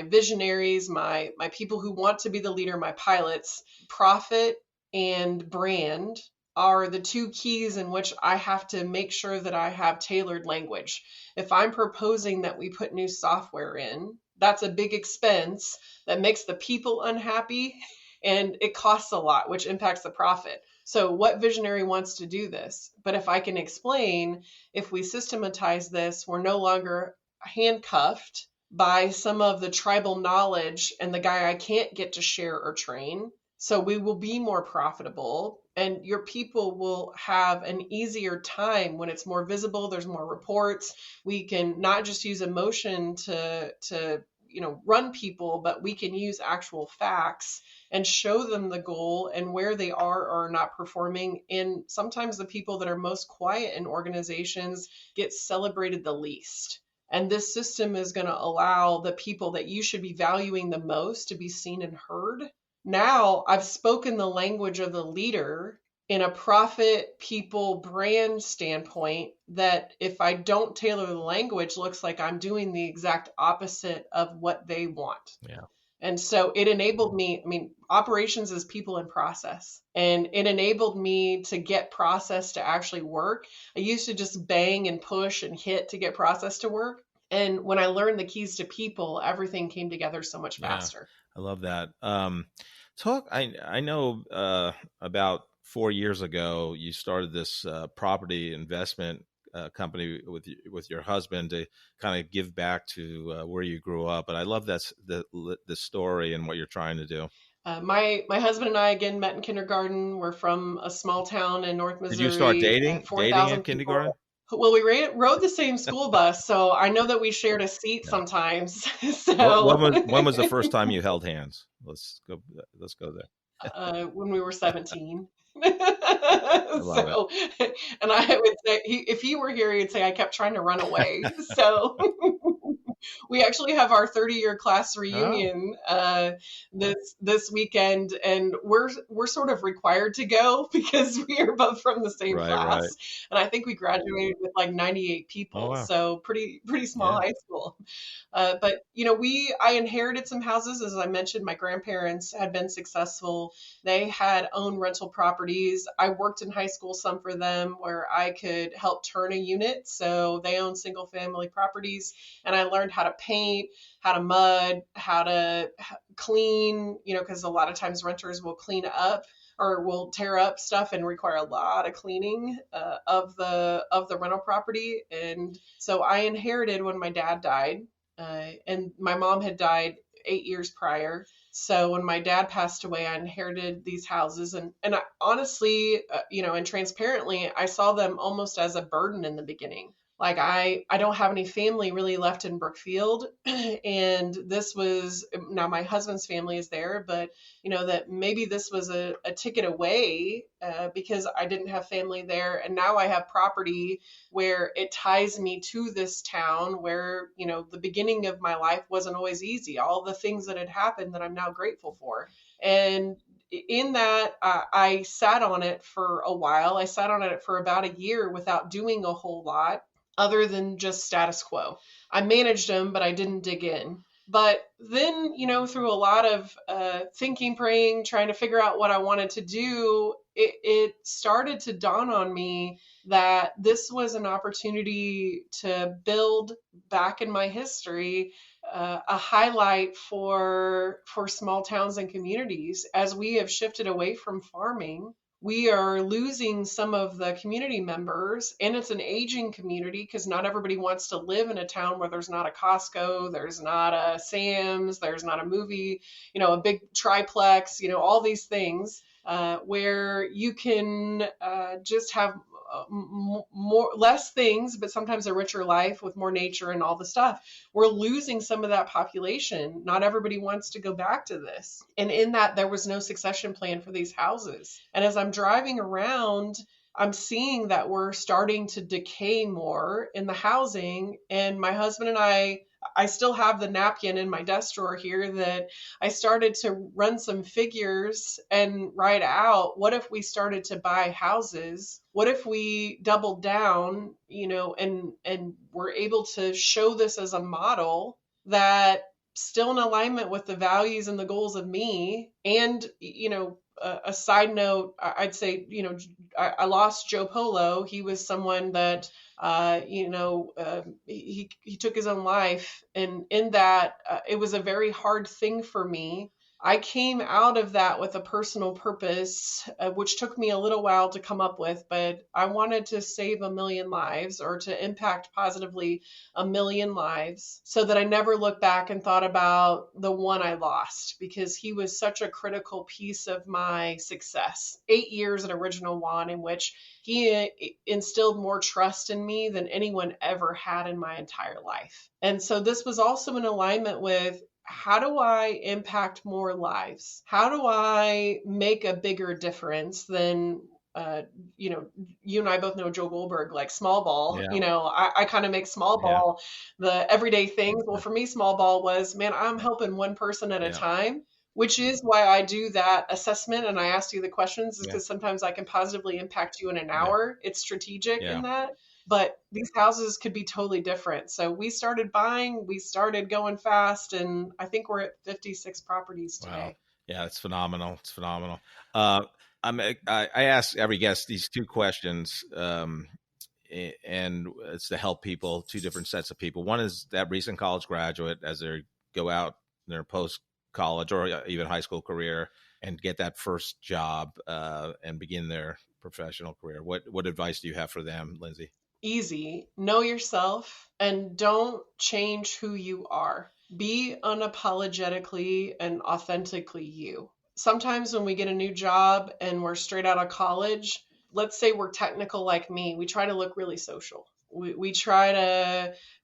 S1: visionaries, my people who want to be the leader, my pilots, profit and brand are the two keys in which I have to make sure that I have tailored language. If I'm proposing that we put new software in, that's a big expense that makes the people unhappy and it costs a lot, which impacts the profit. So what visionary wants to do this? But if I can explain, if we systematize this, we're no longer handcuffed by some of the tribal knowledge and the guy I can't get to share or train. So we will be more profitable and your people will have an easier time when it's more visible. There's more reports. We can not just use emotion to run people, but we can use actual facts and show them the goal and where they are or are not performing. And sometimes the people that are most quiet in organizations get celebrated the least. And this system is going to allow the people that you should be valuing the most to be seen and heard. Now I've spoken the language of the leader in a profit, people, brand standpoint that if I don't tailor the language, looks like I'm doing the exact opposite of what they want.
S3: Yeah.
S1: And so it enabled me, operations is people and process. And it enabled me to get process to actually work. I used to just bang and push and hit to get process to work. And when I learned the keys to people, everything came together so much faster.
S3: Yeah, I love that. I know about 4 years ago, you started this property investment company with your husband to kind of give back to where you grew up. But I love the story and what you're trying to do.
S1: My husband and I again met in kindergarten. We're from a small town in North Missouri.
S3: Did you start dating in kindergarten?
S1: Well, we rode the same school bus, so I know that we shared a seat sometimes. So
S3: when was the first time you held hands? Let's go there.
S1: When we were 17.
S3: I love
S1: it. And I would say, if he were here, he'd say I kept trying to run away. So we actually have our 30-year class reunion this weekend, and we're sort of required to go because we are both from the same class. Right. And I think we graduated with like 98 people, wow. So pretty small high school. But I inherited some houses. As I mentioned, my grandparents had been successful. They had owned rental properties. I worked in high school some for them where I could help turn a unit. So they own single family properties, and I learned how to paint, how to mud, how to clean, because a lot of times renters will clean up or will tear up stuff and require a lot of cleaning of the rental property. And so I inherited when my dad died, and my mom had died 8 years prior. So when my dad passed away, I inherited these houses, and I, honestly, and transparently, I saw them almost as a burden in the beginning. Like I don't have any family really left in Brookfield, and this was, now my husband's family is there, but that maybe this was a ticket away because I didn't have family there, and now I have property where it ties me to this town where the beginning of my life wasn't always easy. All the things that had happened that I'm now grateful for, and in that, I sat on it for a while. I sat on it for about a year without doing a whole lot other than just status quo. I managed them, but I didn't dig in. But then, through a lot of thinking, praying, trying to figure out what I wanted to do, it started to dawn on me that this was an opportunity to build back in my history a highlight for small towns and communities. As we have shifted away from farming, we are losing some of the community members, and it's an aging community because not everybody wants to live in a town where there's not a Costco, there's not a Sam's, there's not a movie, a big triplex, all these things where you can just have less things, but sometimes a richer life with more nature and all the stuff. We're losing some of that population. Not everybody wants to go back to this. And in that, there was no succession plan for these houses. And as I'm driving around, I'm seeing that we're starting to decay more in the housing. And my husband and I still have the napkin in my desk drawer here that I started to run some figures and write out, what if we started to buy houses? What if we doubled down, and we're able to show this as a model that still in alignment with the values and the goals of me. And, a side note, I'd say, I lost Joe Polo. He was someone that, he took his own life. And in that, it was a very hard thing for me. I came out of that with a personal purpose, which took me a little while to come up with, but I wanted to save 1 million lives or to impact positively 1 million lives so that I never look back and thought about the one I lost, because he was such a critical piece of my success. 8 years at Original One, in which he instilled more trust in me than anyone ever had in my entire life. And so this was also in alignment with, how do I impact more lives? How do I make a bigger difference than, you and I both know Joe Goldberg, like small ball.
S3: Yeah.
S1: I kind of make small ball the everyday things. Well, for me, small ball was, man, I'm helping one person at a time, which is why I do that assessment. And I asked you the questions, is because sometimes I can positively impact you in an hour. It's strategic in that. But these houses could be totally different. So we started buying, we started going fast, and I think we're at 56 properties today.
S3: Wow. Yeah, it's phenomenal. It's phenomenal. I ask every guest these two questions, and it's to help people, two different sets of people. One is that recent college graduate as they go out in their post-college or even high school career and get that first job and begin their professional career. What advice do you have for them, Lindsay?
S1: Easy. Know yourself and don't change who you are. Be unapologetically and authentically you. Sometimes when we get a new job and we're straight out of college, let's say we're technical like me, we try to look really social. We try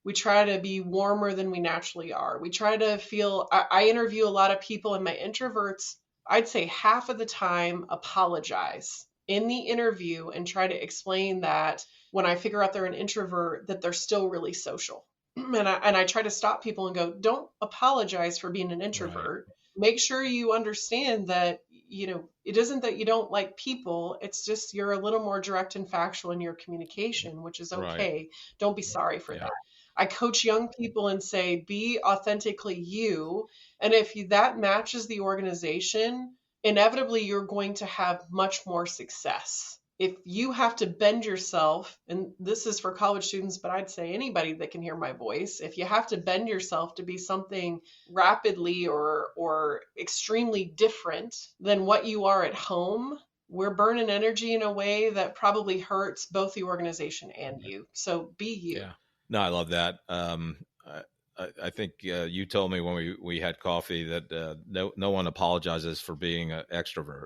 S1: to be warmer than we naturally are. We try to feel, I interview a lot of people, and my introverts, I'd say half of the time, apologize in the interview and try to explain that when I figure out they're an introvert, that they're still really social. And I try to stop people and go, don't apologize for being an introvert. Right. Make sure you understand that, it isn't that you don't like people. It's just you're a little more direct and factual in your communication, which is okay. Right. Don't be sorry for that. I coach young people and say, be authentically you. And if that matches the organization, inevitably you're going to have much more success. If you have to bend yourself, and this is for college students, but I'd say anybody that can hear my voice, if you have to bend yourself to be something rapidly or extremely different than what you are at home, we're burning energy in a way that probably hurts both the organization and you. So be you.
S3: Yeah. No, I love that. I think you told me when we had coffee that no one apologizes for being an extrovert.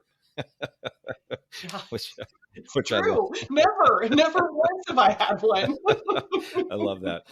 S3: which
S1: true. Never once have I had one.
S3: I love that.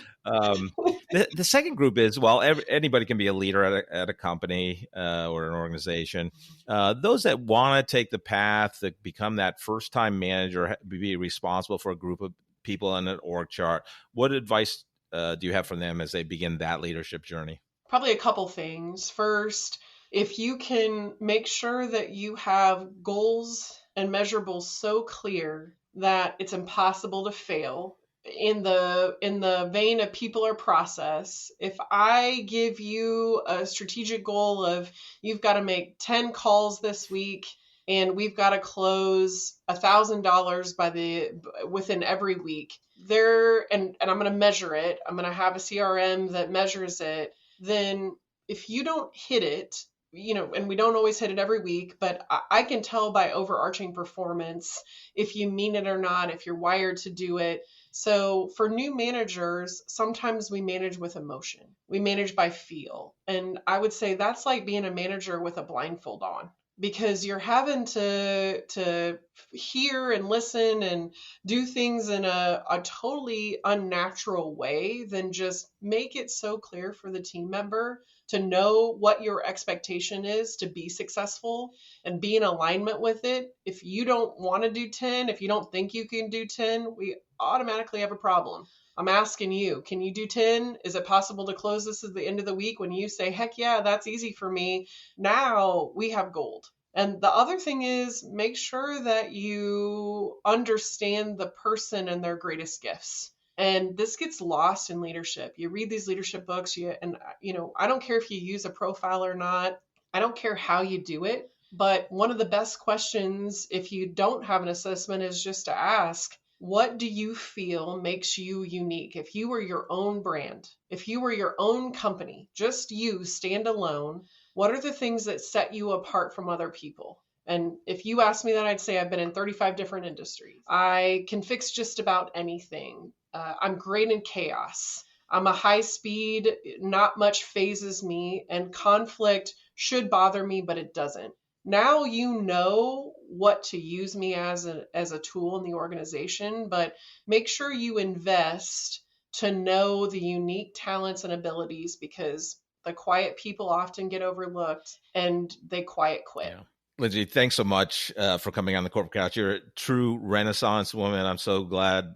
S3: The second group is, well, anybody can be a leader at a company or an organization. Those that want to take the path to become that first-time manager, be responsible for a group of people in an org chart. What advice do you have for them as they begin that leadership journey?
S1: Probably a couple things. First, if you can make sure that you have goals and measurables so clear that it's impossible to fail. In the vein of people or process, if I give you a strategic goal of you've got to make 10 calls this week and we've got to close $1,000 within every week, and I'm going to measure it, I'm going to have a CRM that measures it, then if you don't hit it, and we don't always hit it every week, but I can tell by overarching performance if you mean it or not, if you're wired to do it. So for new managers, sometimes we manage with emotion. We manage by feel. And I would say that's like being a manager with a blindfold on. because you're having to hear and listen and do things in a totally unnatural way, then just make it so clear for the team member to know what your expectation is to be successful and be in alignment with it. If you don't want to do 10, if you don't think you can do 10, we automatically have a problem. I'm asking you, can you do 10? Is it possible to close this at the end of the week? When you say, heck yeah, that's easy for me, now we have gold. And the other thing is, make sure that you understand the person and their greatest gifts. And this gets lost in leadership. You read these leadership books, I don't care if you use a profile or not. I don't care how you do it. But one of the best questions, if you don't have an assessment, is just to ask, what do you feel makes you unique? If you were your own brand, if you were your own company, just you stand alone, what are the things that set you apart from other people? And if you ask me that, I'd say I've been in 35 different industries. I can fix just about anything. I'm great in chaos. I'm a high speed, not much phases me, and conflict should bother me, but it doesn't. Now you know what to use me as a tool in the organization, but make sure you invest to know the unique talents and abilities, because the quiet people often get overlooked and they quiet quit.
S3: Yeah. Lindsay, thanks so much for coming on the Corporate Couch. You're a true Renaissance woman. I'm so glad,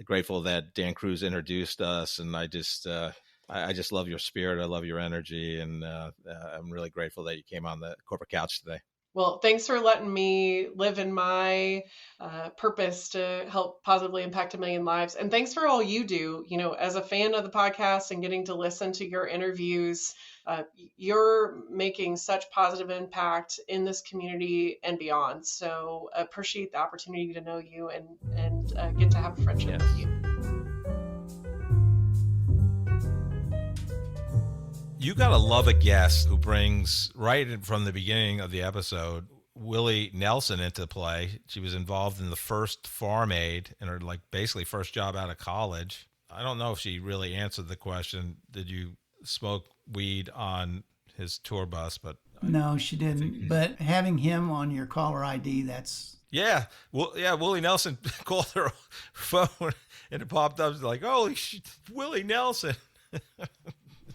S3: grateful that Dan Cruz introduced us, and I just love your spirit. I love your energy, and I'm really grateful that you came on the Corporate Couch today.
S1: Well, thanks for letting me live in my purpose to help positively impact 1 million lives. And thanks for all you do. As a fan of the podcast and getting to listen to your interviews, you're making such positive impact in this community and beyond. So appreciate the opportunity to know you and get to have a friendship with you.
S3: You got to love a guest who brings, right from the beginning of the episode, Willie Nelson into play. She was involved in the first farm aid in her basically first job out of college. I don't know if she really answered the question, did you smoke weed on his tour bus? But
S4: no, she didn't. But having him on your caller ID, that's...
S3: Yeah. Well, yeah, Willie Nelson called her phone and it popped up like, holy shit, Willie Nelson.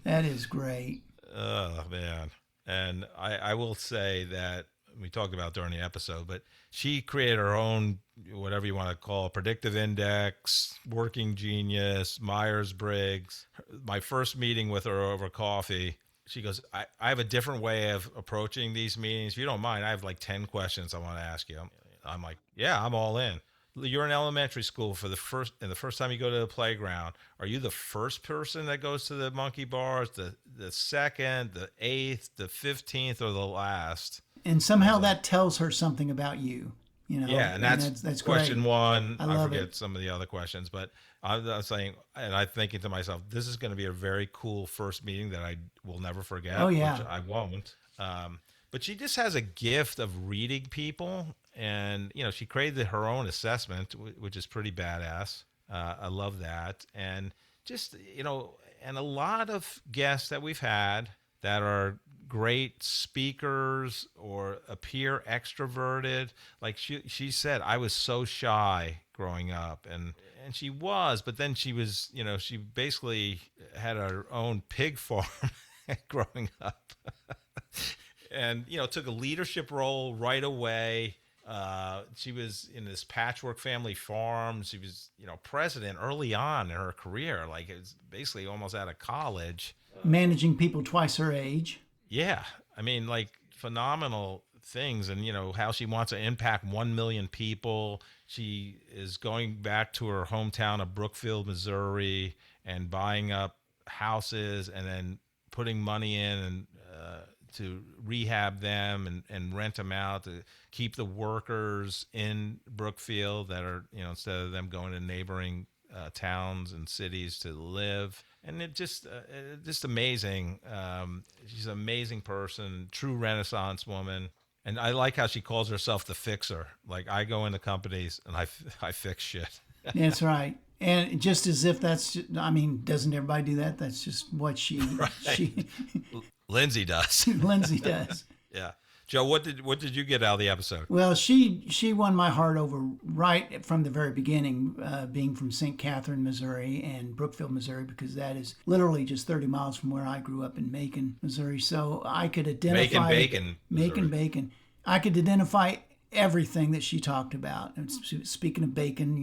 S4: That is great.
S3: Oh, man. And I will say that we talked about during the episode, but she created her own, whatever you want to call it, predictive index, working genius, Myers-Briggs. My first meeting with her over coffee, she goes, I have a different way of approaching these meetings. If you don't mind, I have 10 questions I want to ask you. I'm like, yeah, I'm all in. You're in elementary school the first time you go to the playground. Are you the first person that goes to the monkey bars, the second, the 8th, the 15th, or the last?
S4: And somehow that tells her something about you.
S3: Yeah, and that's question
S4: great.
S3: One.
S4: I
S3: forget some of the other questions, but I'm saying, and I'm thinking to myself, this is going to be a very cool first meeting that I will never forget.
S4: Oh, yeah.
S3: Which I won't. But she just has a gift of reading people. And, she created her own assessment, which is pretty badass. I love that. And just, and a lot of guests that we've had that are great speakers or appear extroverted. Like she said, I was so shy growing up. And she was, but then she was, she basically had her own pig farm growing up. And, took a leadership role right away. She was in this patchwork family farm. She was, president early on in her career. It was basically almost out of college.
S4: Managing people twice her age.
S3: Yeah. I mean, phenomenal things. And, how she wants to impact 1 million people. She is going back to her hometown of Brookfield, Missouri, and buying up houses and then putting money in and to rehab them and rent them out to keep the workers in Brookfield that are, instead of them going to neighboring towns and cities to live. And it just amazing. She's an amazing person, true Renaissance woman. And I like how she calls herself the fixer. I go into companies and I fix shit.
S4: That's right. And just as if that's, doesn't everybody do that? That's just what
S3: right. Lindsay does.
S4: Lindsay does.
S3: Yeah. Joe, what did you get out of the episode?
S4: Well, she won my heart over right from the very beginning, being from St. Catherine, Missouri, and Brookfield, Missouri, because that is literally just 30 miles from where I grew up in Macon, Missouri. So I could identify bacon. I could identify everything that she talked about. And speaking of bacon,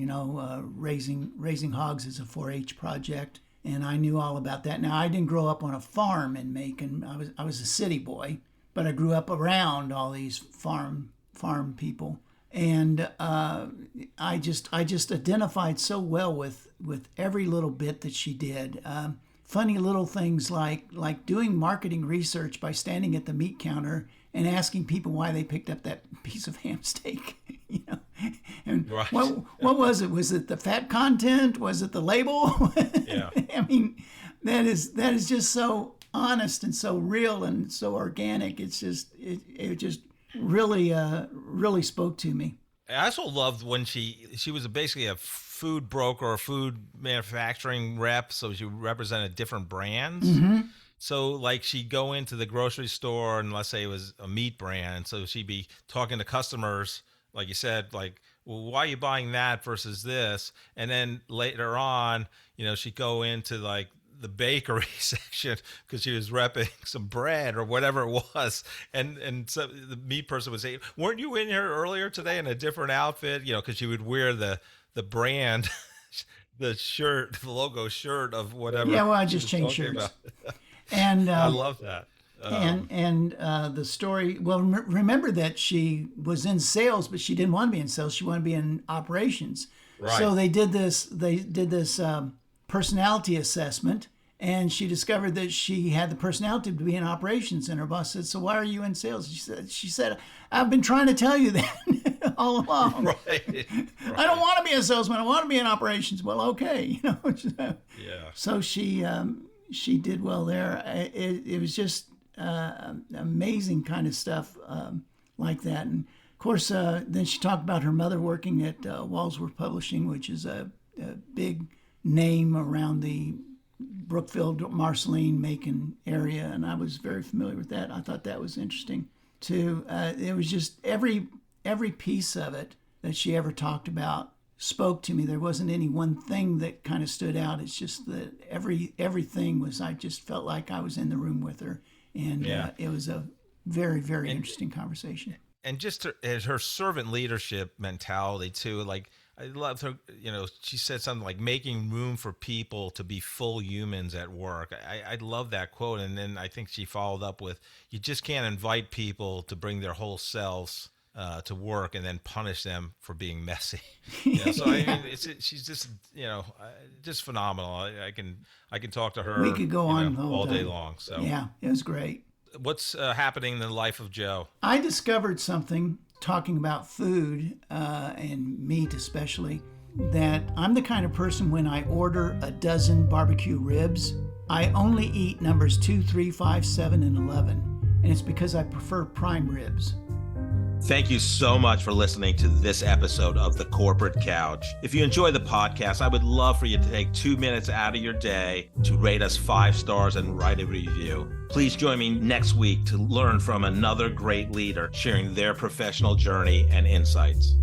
S4: raising hogs is a 4-H project, and I knew all about that. Now, I didn't grow up on a farm in Macon. I was a city boy. But I grew up around all these farm people, and I just identified so well with every little bit that she did. Funny little things like doing marketing research by standing at the meat counter and asking people why they picked up that piece of ham steak. And
S3: right.
S4: What was it? Was it the fat content? Was it the label?
S3: Yeah.
S4: I mean, that is just so honest and so real and so organic. It's just it just really spoke to me.
S3: I also loved when she was basically a food broker or food manufacturing rep, so she represented different brands.
S4: Mm-hmm.
S3: So like she'd go into the grocery store and let's say it was a meat brand, so she'd be talking to customers, like you said, like, well, why are you buying that versus this? And then later on, she'd go into like the bakery section because she was repping some bread or whatever it was, and so the meat person would say, weren't you in here earlier today in a different outfit, because you would wear the brand the shirt, the logo shirt of whatever.
S4: Yeah, well, I just changed shirts. And
S3: I love that.
S4: And the story, well, remember that she was in sales, but she didn't want to be in sales. She wanted to be in operations.
S3: Right.
S4: So they did this personality assessment, and she discovered that she had the personality to be in operations. And her boss said, "So why are you in sales?" She said, "I've been trying to tell you that all along.
S3: Right.
S4: I don't want to be a salesman. I want to be in operations." Well, okay,
S3: Yeah.
S4: So she did well there. It was just amazing kind of stuff like that. And of course, then she talked about her mother working at Walsworth Publishing, which is a big name around the Brookfield, Marceline, Macon area, and I was very familiar with that. I thought that was interesting too. It was just every piece of it that she ever talked about spoke to me. There wasn't any one thing that kind of stood out. It's just that everything was. I just felt like I was in the room with her, and it was a very, very interesting conversation.
S3: And just her servant leadership mentality too, like. I love her, she said something like making room for people to be full humans at work. I love that quote. And then I think she followed up with, you just can't invite people to bring their whole selves to work and then punish them for being messy. So I mean, she's just, just phenomenal. I can talk to her.
S4: We could go on
S3: all day long. So
S4: yeah, it was great.
S3: What's happening in the life of Joe?
S4: I discovered something talking about food and meat especially, that I'm the kind of person when I order a dozen barbecue ribs, I only eat numbers 2, 3, 5, 7, and 11. And it's because I prefer prime ribs.
S3: Thank you so much for listening to this episode of The Corporate Couch. If you enjoy the podcast, I would love for you to take 2 minutes out of your day to rate us 5 stars and write a review. Please join me next week to learn from another great leader sharing their professional journey and insights.